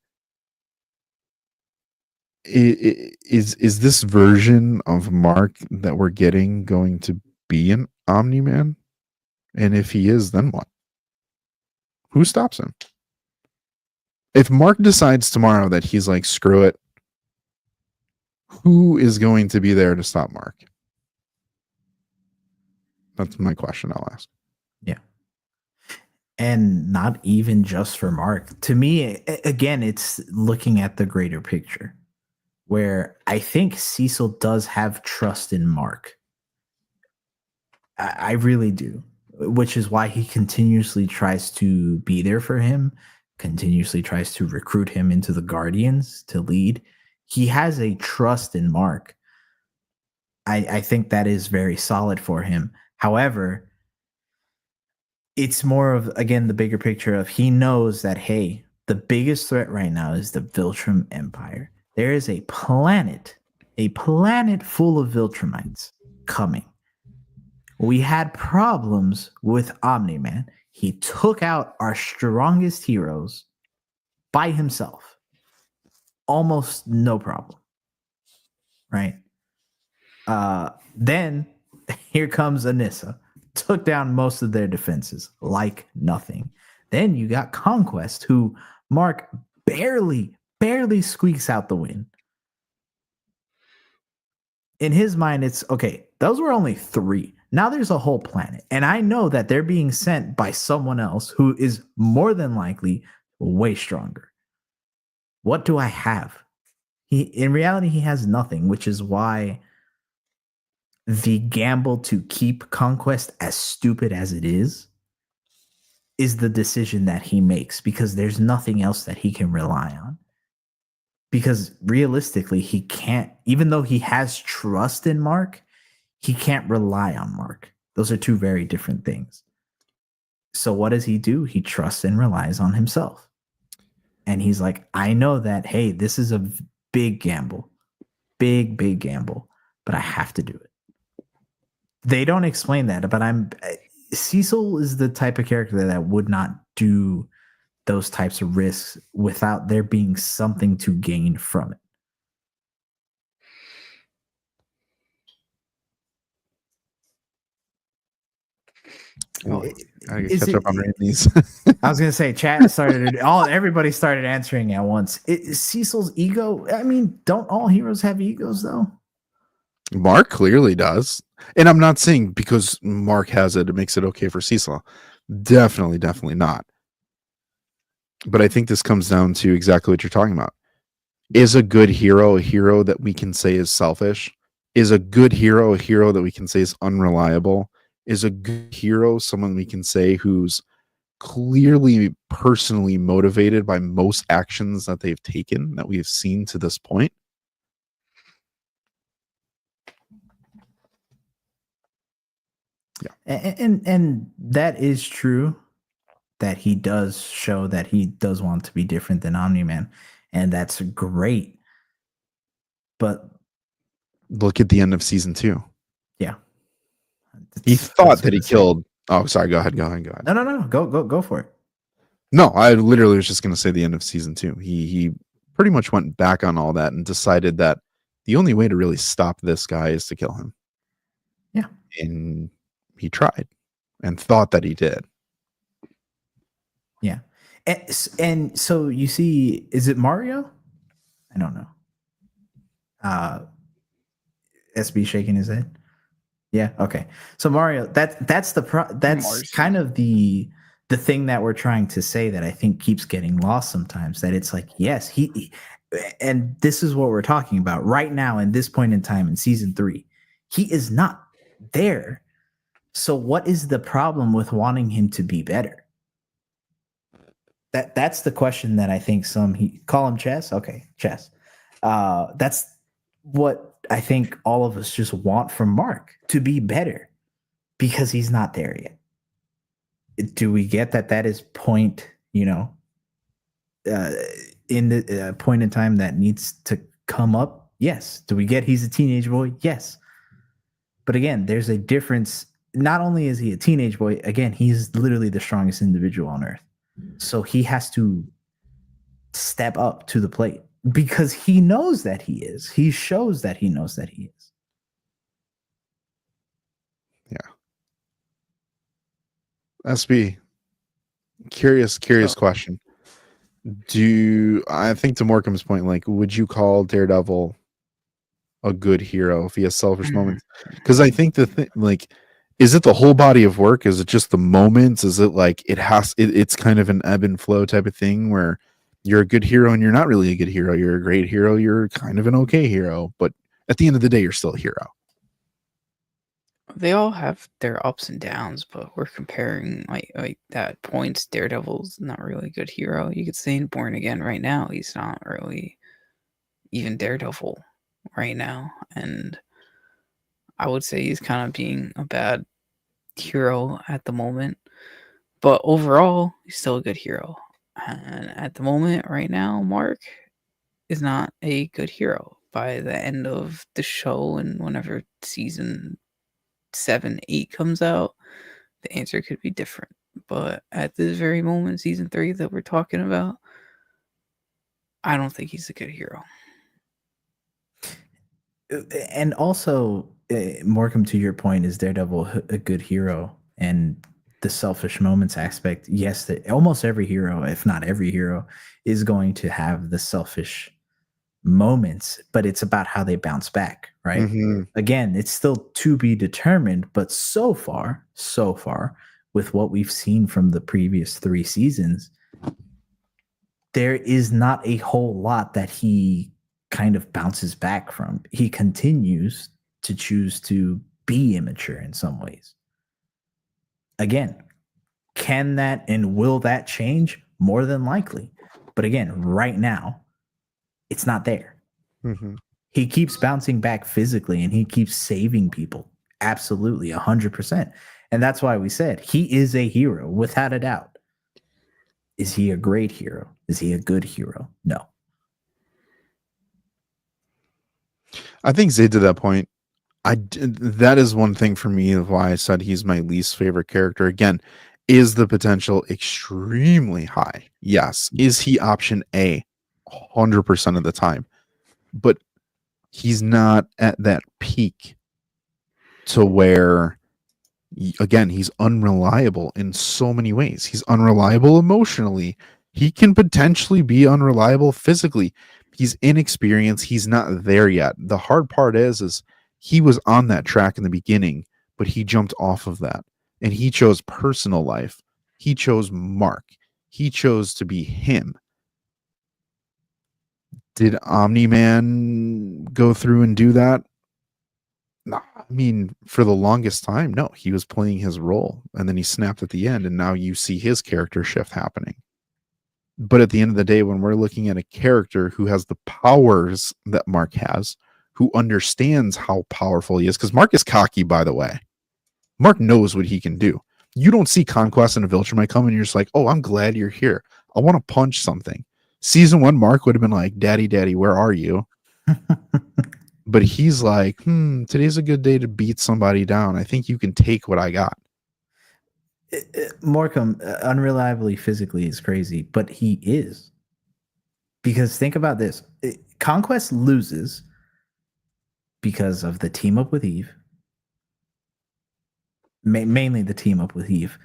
is this version of Mark that we're getting going to be an Omni-Man? And if he is, then what? Who stops him? If Mark decides tomorrow that he's like, screw it, who is going to be there to stop Mark? That's my question I'll ask. Yeah. And not even just for Mark. To me, again, it's looking at the greater picture where I think Cecil does have trust in Mark. I really do, which is why he continuously tries to be there for him, continuously tries to recruit him into the Guardians to lead. He has a trust in Mark. I think that is very solid for him. However, it's more of, again, the bigger picture of he knows that, hey, the biggest threat right now is the Viltrum Empire. There is a planet full of Viltrumites coming. We had problems with Omni-Man. He took out our strongest heroes by himself. Almost no problem. Right? Then here comes Anissa. Took down most of their defenses like nothing. Then you got Conquest, who Mark barely squeaks out the win. In his mind, it's okay. Those were only 3. Now there's a whole planet. And I know that they're being sent by someone else who is more than likely way stronger. What do I have? In reality, he has nothing, which is why the gamble to keep Conquest, as stupid as it is the decision that he makes, because there's nothing else that he can rely on. Because realistically, he can't, even though he has trust in Mark, he can't rely on Mark. Those are two very different things. So what does he do? He trusts and relies on himself. And he's like, I know that, hey, this is a big gamble, big gamble, but I have to do it. They don't explain that, but Cecil is the type of character that would not do those types of risks without there being something to gain from it. Oh, I gotta catch up on reading these. I was gonna say, chat started. Everybody started answering at once. Cecil's ego. I mean, don't all heroes have egos though? Mark clearly does, and I'm not saying because Mark has it makes it okay for Cecil. Definitely not. But I think this comes down to exactly what you're talking about. Is a good hero a hero that we can say is selfish? Is a good hero a hero that we can say is unreliable? Is a good hero someone we can say who's clearly personally motivated by most actions that they've taken that we have seen to this point? Yeah. And that is true, that he does show that he does want to be different than Omni-Man, and that's great. But look at the end of season 2. Yeah. He thought that he killed. Oh, sorry. Go ahead. No. Go for it. No, I literally was just going to say the end of season 2. He pretty much went back on all that and decided that the only way to really stop this guy is to kill him. Yeah. And he tried and thought that he did. Yeah. And so you see, is it Mario? I don't know. SB shaking his head. Yeah. Okay. So Mario, that's kind of the thing that we're trying to say that I think keeps getting lost sometimes. That it's like, yes, he and this is what we're talking about right now in this point in time in season 3. He is not there. So what is the problem with wanting him to be better? That's the question that I think call him Chess. Okay, Chess. That's what I think all of us just want from Mark, to be better, because he's not there yet. Do we get that is point, in the point in time that needs to come up? Yes. Do we get he's a teenage boy? Yes. But again, there's a difference. Not only is he a teenage boy, again, he's literally the strongest individual on earth. So he has to step up to the plate because he knows that he is. He shows that he knows that he is. Yeah. SB, curious question. I think to Morecambe's point, like, would you call Daredevil a good hero if he has selfish moments? Because I think is it the whole body of work? Is it just the moments? Is it like it's kind of an ebb and flow type of thing where you're a good hero and you're not really a good hero. You're a great hero. You're kind of an okay hero, but at the end of the day, you're still a hero. They all have their ups and downs, but we're comparing like that points. Daredevil's not really a good hero. You could say in Born Again right now, he's not really even Daredevil right now. And I would say he's kind of being a bad hero at the moment. But overall, he's still a good hero. And at the moment, right now, Mark is not a good hero. By the end of the show and whenever season 7, 8 comes out, the answer could be different. But at this very moment, season 3 that we're talking about, I don't think he's a good hero. And also, Morecambe, to your point, is Daredevil a good hero? And the selfish moments aspect, yes, almost every hero, if not every hero, is going to have the selfish moments, but it's about how they bounce back, right? Mm-hmm. Again, it's still to be determined, but so far, with what we've seen from the previous 3 seasons, there is not a whole lot that he kind of bounces back from. He continues to choose to be immature in some ways. Again, can that and will that change? More than likely. But again, right now, it's not there. Mm-hmm. He keeps bouncing back physically and he keeps saving people. Absolutely, 100%. And that's why we said he is a hero, without a doubt. Is he a great hero? Is he a good hero? No. I think Zay, to that point, that is one thing for me of why I said he's my least favorite character. Again, is the potential extremely high? Yes. Is he option A 100% of the time? But he's not at that peak to where, again, he's unreliable in so many ways. He's unreliable emotionally. He can potentially be unreliable physically. He's inexperienced. He's not there yet. The hard part is he was on that track in the beginning, but he jumped off of that and he chose personal life. He chose Mark. He chose to be him. Did Omni-Man go through and do that? No, I mean, for the longest time, no. He was playing his role, and then he snapped at the end, and now you see his character shift happening. But at the end of the day, when we're looking at a character who has the powers that Mark has, who understands how powerful he is, because Mark is cocky, by the way. Mark knows what he can do. You don't see Conquest and a Viltrumite come, and you're just like, oh, I'm glad you're here. I want to punch something. Season 1, Mark would have been like, Daddy, where are you? But he's like, today's a good day to beat somebody down. I think you can take what I got. Morecambe, unreliably physically is crazy, but he is. Because think about this. Conquest loses because of the team up with Eve. Mainly the team up with Eve.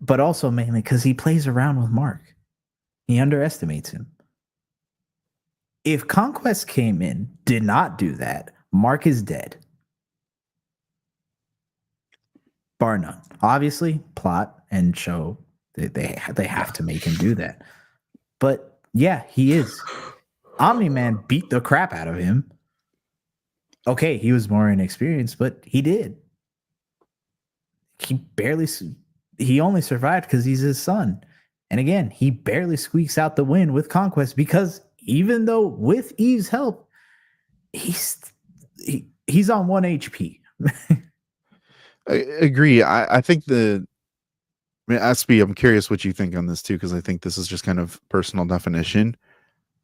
But also mainly because he plays around with Mark. He underestimates him. If Conquest came in, did not do that, Mark is dead. Bar none. Obviously, plot and show, they have to make him do that. But yeah, he is. Omni-Man beat the crap out of him. Okay, he was more inexperienced, but he did. He only survived because he's his son. And again, he barely squeaks out the win with Conquest because even though with Eve's help, he's on 1 HP. I agree. I think SB, I'm curious what you think on this too, because I think this is just kind of personal definition.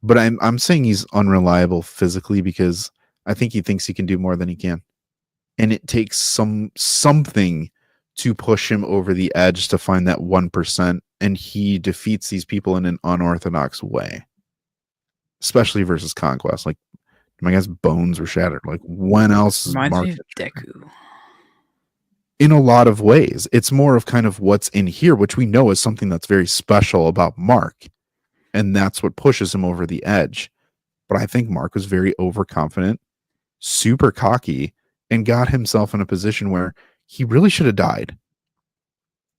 But I'm saying he's unreliable physically because I think he thinks he can do more than he can. And it takes something to push him over the edge to find that 1%, and he defeats these people in an unorthodox way. Especially versus Conquest. Like, my guy's bones were shattered. Like, when else is Reminds Mark? me of Deku. In a lot of ways. It's more of kind of what's in here, which we know is something that's very special about Mark. And that's what pushes him over the edge. But I think Mark was very overconfident, super cocky, and got himself in a position where he really should have died.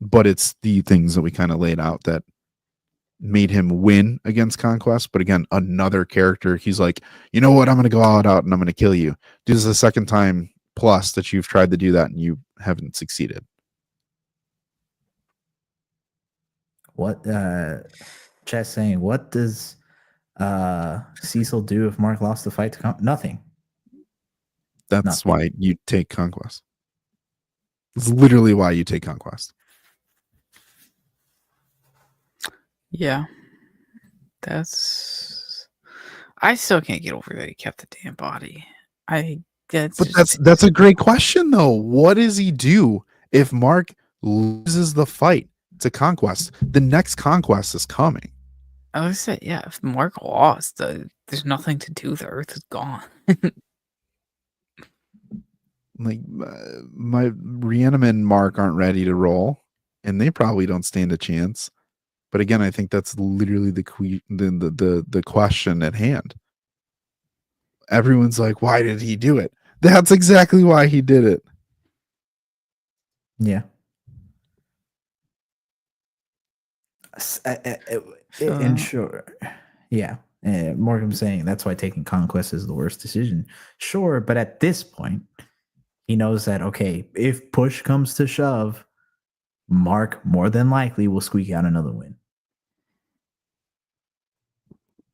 But it's the things that we kind of laid out that made him win against Conquest. But again, another character, he's like, you know what, I'm going to go all out and I'm going to kill you. This is the second time plus that you've tried to do that and you haven't succeeded. What Chess saying, what does Cecil do if Mark lost the fight to nothing? That's Nothing. why you take Conquest. It's literally why you take Conquest. Yeah. I still can't get over that he kept the damn body. That's a great question though. What does he do if Mark loses the fight to Conquest? The next Conquest is coming. Like I said, yeah, if Mark lost, there's nothing to do. The Earth is gone. Like, my Rhiannon and Mark aren't ready to roll, and they probably don't stand a chance. But again, I think that's literally the question at hand. Everyone's like, why did he do it? That's exactly why he did it. Yeah. And sure. Yeah. Morgan's saying that's why taking Conquest is the worst decision. Sure, but at this point, He knows that, okay, if push comes to shove, Mark more than likely will squeak out another win.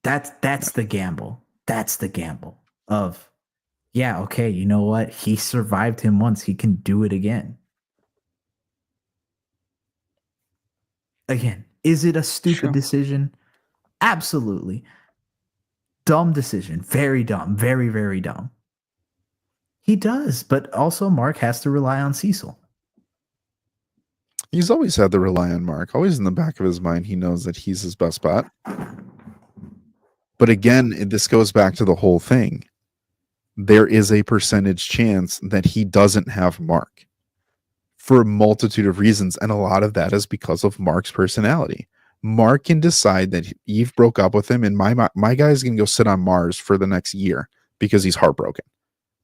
That's the gamble. That's the gamble of, yeah, okay, you know what? He survived him once. He can do it again. Again, is it a stupid decision? Absolutely. Dumb decision. Very dumb. Very, very dumb. He does, but also Mark has to rely on Cecil. He's always had to rely on Mark. Always in the back of his mind, he knows that he's his best bet. But again, this goes back to the whole thing. There is a percentage chance that he doesn't have Mark for a multitude of reasons. And a lot of that is because of Mark's personality. Mark can decide that Eve broke up with him and my guy's going to go sit on Mars for the next year because he's heartbroken.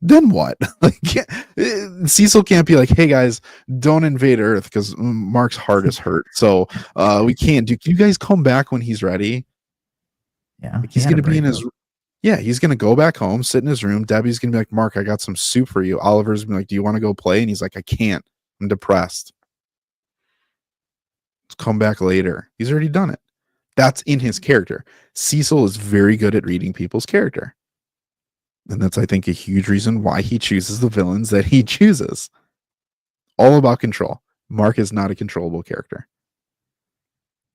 Then what? Like, Cecil can't be like, hey guys, don't invade Earth because Mark's heart is hurt. So we can't do. Can you guys come back when he's ready? Yeah. Like, he's going to be in his... Yeah, he's going to go back home, sit in his room. Debbie's going to be like, Mark, I got some soup for you. Oliver's going to be like, do you want to go play? And he's like, I can't. I'm depressed. Let's come back later. He's already done it. That's in his character. Cecil is very good at reading people's character. And that's, I think, a huge reason why he chooses the villains that he chooses. All about control. Mark is not a controllable character.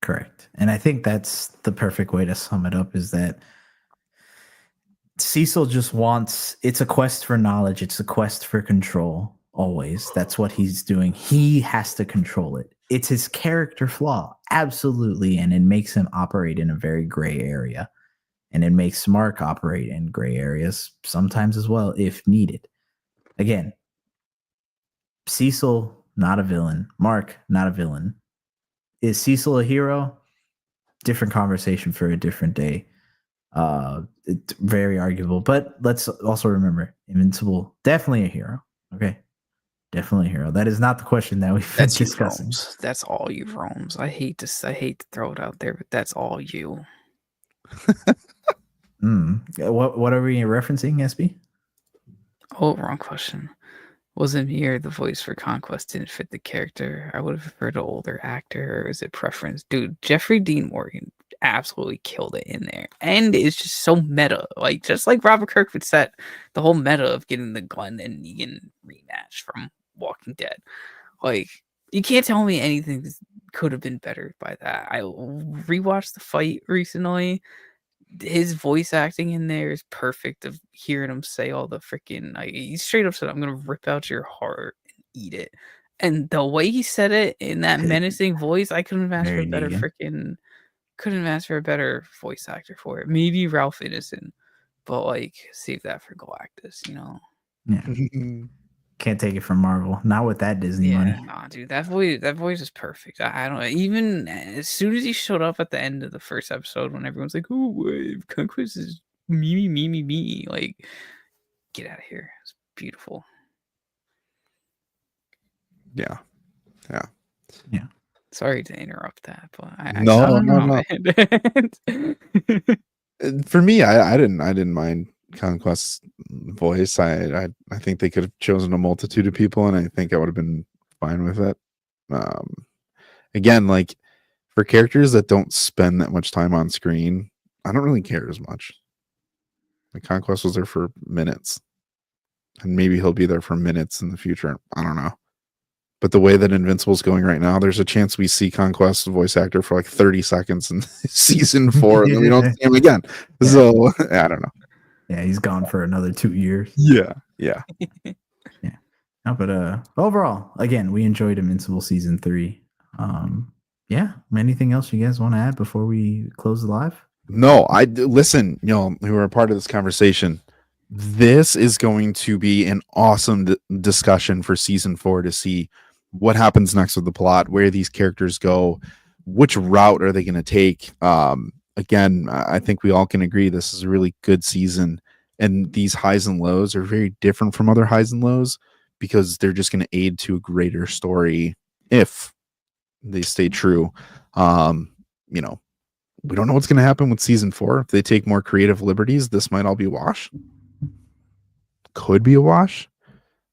Correct. And I think that's the perfect way to sum it up, is that Cecil just wants, it's a quest for knowledge. It's a quest for control. Always. That's what he's doing. He has to control it. It's his character flaw. Absolutely. And it makes him operate in a very gray area. And it makes Mark operate in gray areas sometimes as well, if needed. Again, Cecil, not a villain. Mark, not a villain. Is Cecil a hero? Different conversation for a different day. It's very arguable, but let's also remember, Invincible, definitely a hero. Okay, definitely a hero. That is not the question that we've been discussing. That's all you, Romes. I hate to throw it out there, but that's all you. What are we referencing, SB? Oh, wrong question. Wasn't me or the voice for Conquest didn't fit the character? I would have preferred an older actor, or is it preference? Dude, Jeffrey Dean Morgan absolutely killed it in there. And it's just so meta. Like, just like Robert Kirkwood said, the whole meta of getting the Glenn and Negan rematch from Walking Dead. Like, you can't tell me anything could have been better by that. I rewatched the fight recently. His voice acting in there is perfect, of hearing him say all the freaking, like, he straight up said, I'm gonna rip out your heart and eat it. And the way he said it in that menacing voice, I couldn't have asked for a better voice actor for it. Maybe Ralph Ineson, but like, save that for Galactus, you know? Yeah. Can't take it from Marvel. Not with that Disney money. Nah, dude, that voice is perfect. I don't know. Even as soon as he showed up at the end of the first episode, when everyone's like, "Oh, Conquest is me," like, get out of here. It's beautiful. Yeah. Sorry to interrupt that, but no. For me, I didn't mind Conquest's voice. I think they could have chosen a multitude of people, and I think I would have been fine with it. Again, like, for characters that don't spend that much time on screen, I don't really care as much. Like, Conquest was there for minutes, and maybe he'll be there for minutes in the future. I don't know. But the way that Invincible's going right now, there's a chance we see Conquest's voice actor for like 30 seconds in season 4, and then we don't see him again. Yeah. So I don't know. Yeah, he's gone for another 2 years. Yeah. No, but overall, again, we enjoyed Invincible season 3. Yeah. Anything else you guys want to add before we close the live? No, I listen. You know, who are a part of this conversation. This is going to be an awesome discussion for season 4 to see what happens next with the plot, where these characters go, which route are they going to take. Again, I think we all can agree this is a really good season, and these highs and lows are very different from other highs and lows because they're just going to aid to a greater story if they stay true. You know, we don't know what's going to happen with season 4. If they take more creative liberties, this might all be a wash. Could be a wash.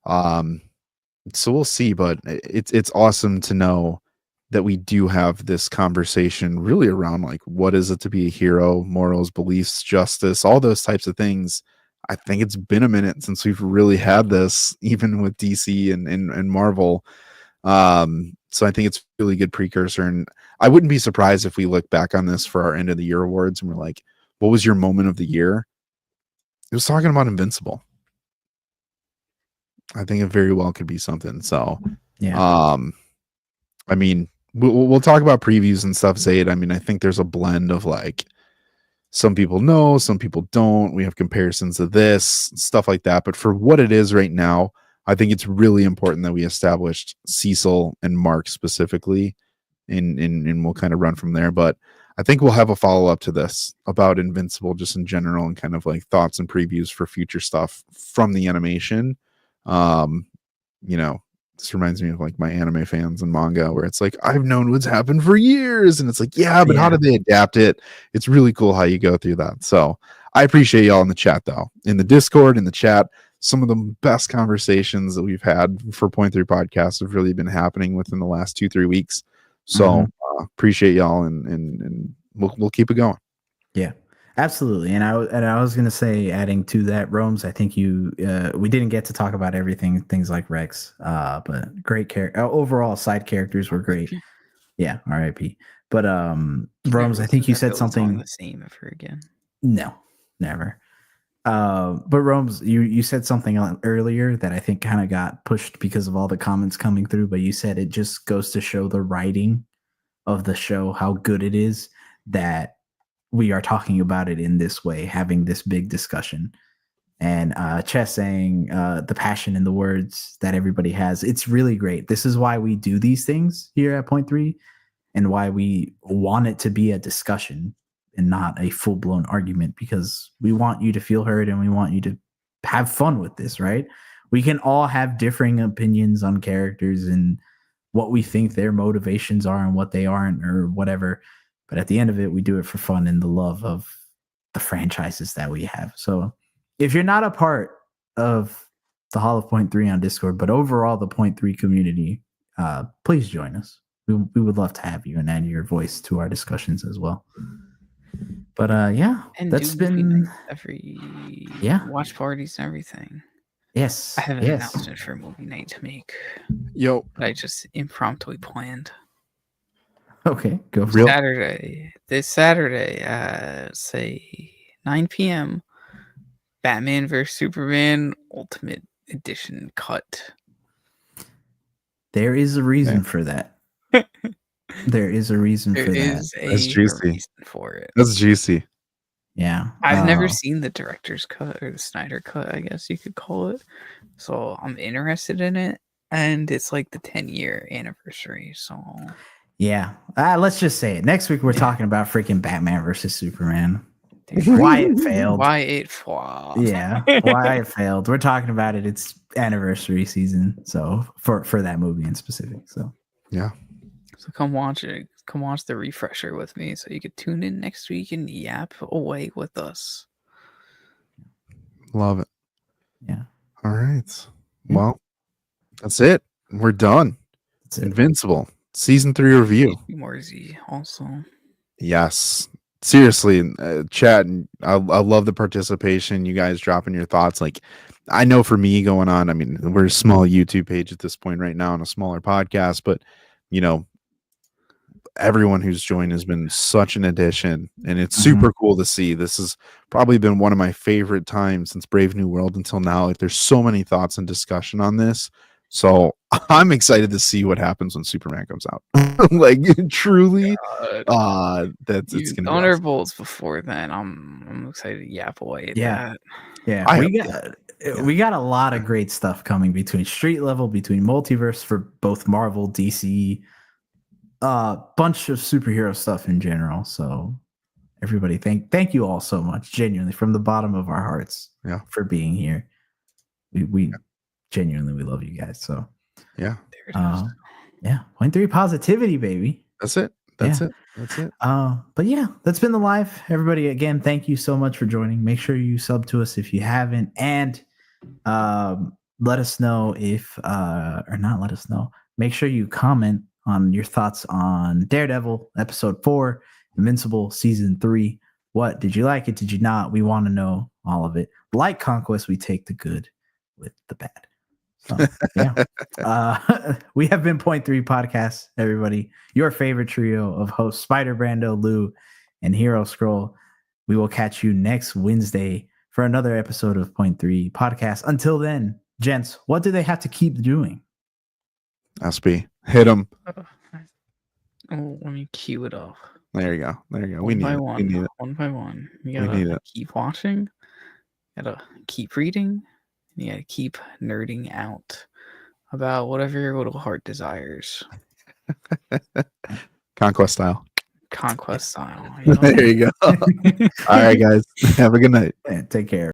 So we'll see, but it's awesome to know that we do have this conversation really around like what is it to be a hero, morals, beliefs, justice, all those types of things. I think it's been a minute since we've really had this, even with DC and Marvel. So I think it's a really good precursor, and I wouldn't be surprised if we look back on this for our end of the year awards and we're like, what was your moment of the year? It was talking about Invincible. I think it very well could be something. So, Yeah. I mean, we'll talk about previews and stuff. Zayd. I mean, I think there's a blend of like some people know, some people don't. We have comparisons of this stuff like that. But for what it is right now, I think it's really important that we established Cecil and Mark specifically, and we'll kind of run from there. But I think we'll have a follow up to this about Invincible just in general and kind of like thoughts and previews for future stuff from the animation. You know, this reminds me of like my anime fans and manga where it's like, I've known what's happened for years. And it's like, yeah, but how did they adapt it? It's really cool how you go through that. So I appreciate y'all in the chat though, in the Discord, in the chat. Some of the best conversations that we've had for Point3 Podcast have really been happening within the last 2-3 weeks. So appreciate y'all and we'll keep it going. Yeah, absolutely. And I was gonna say, adding to that, Rome's, I think we didn't get to talk about everything, things like Rex, but great character. Overall, side characters were great. Yeah, R.I.P. But Rome's, I think you said something the same ever again. No, never. But Rome's, you said something earlier that I think kind of got pushed because of all the comments coming through, but you said it just goes to show the writing of the show, how good it is that we are talking about it in this way, having this big discussion. And Chess saying the passion in the words that everybody has, it's really great. This is why we do these things here at Point3 and why we want it to be a discussion and not a full-blown argument, because we want you to feel heard and we want you to have fun with this, right? We can all have differing opinions on characters and what we think their motivations are and what they aren't or whatever. But at the end of it, we do it for fun and the love of the franchises that we have. So if you're not a part of the Hall of Point3 on Discord, but overall the Point3 community, please join us. We would love to have you and add your voice to our discussions as well. But yeah, and that's been every watch parties and everything. Yes, I have an announcement for a movie night to make. Yo, that I just impromptu planned. Okay, go for it. This Saturday, say 9 p.m. Batman vs Superman Ultimate Edition cut. There is a reason for that. There is a reason for that. That's juicy. Reason for it. That's juicy. Yeah. I've never seen the director's cut or the Snyder cut, I guess you could call it. So I'm interested in it. And it's like the 10-year anniversary. So yeah. Let's just say it. Next week we're talking about freaking Batman versus Superman. Why it failed. Yeah. Why it failed. We're talking about it. It's anniversary season. So for that movie in specific. So yeah. So come watch it. Come watch the refresher with me so you could tune in next week and yap away with us. Love it. Yeah. All right. Well, that's it. We're done. It's Invincible. Season 3 review. Morzy also. Yes. Seriously, chat. I love the participation. You guys dropping your thoughts. Like, I know for me going on, I mean, we're a small YouTube page at this point right now and a smaller podcast, but you know, everyone who's joined has been such an addition, and it's super cool to see. This has probably been one of my favorite times since Brave New World until now. Like, there's so many thoughts and discussion on this, so I'm excited to see what happens when Superman comes out. Like, truly, that's it's gonna be Thunderbolts awesome. Before then, I'm excited to yap away at that. Yeah, we got a lot of great stuff coming between street level, between multiverse for both Marvel, DC, bunch of superhero stuff in general. So everybody, thank you all so much, genuinely, from the bottom of our hearts, for being here. We genuinely, we love you guys. So yeah, Point3 positivity, baby. That's it. That's it. But yeah, that's been the live. Everybody, again, thank you so much for joining. Make sure you sub to us if you haven't, and let us know if or not let us know. Make sure you comment on your thoughts on Daredevil episode 4, Invincible season 3. What did you like it? Did you not? We want to know all of it. Like Conquest, we take the good with the bad. So yeah. We have been Point 3 Podcast, everybody. Your favorite trio of hosts, Spider Brando, Lou, and Hero Scroll. We will catch you next Wednesday for another episode of Point 3 Podcast. Until then, gents, what do they have to keep doing? SB, hit them. Oh, let me cue it off. There you go. There you go. One by one. You gotta keep watching. You gotta keep reading. You gotta keep nerding out about whatever your little heart desires. Conquest style. Conquest style. There you go. All right, guys. Have a good night. Take care.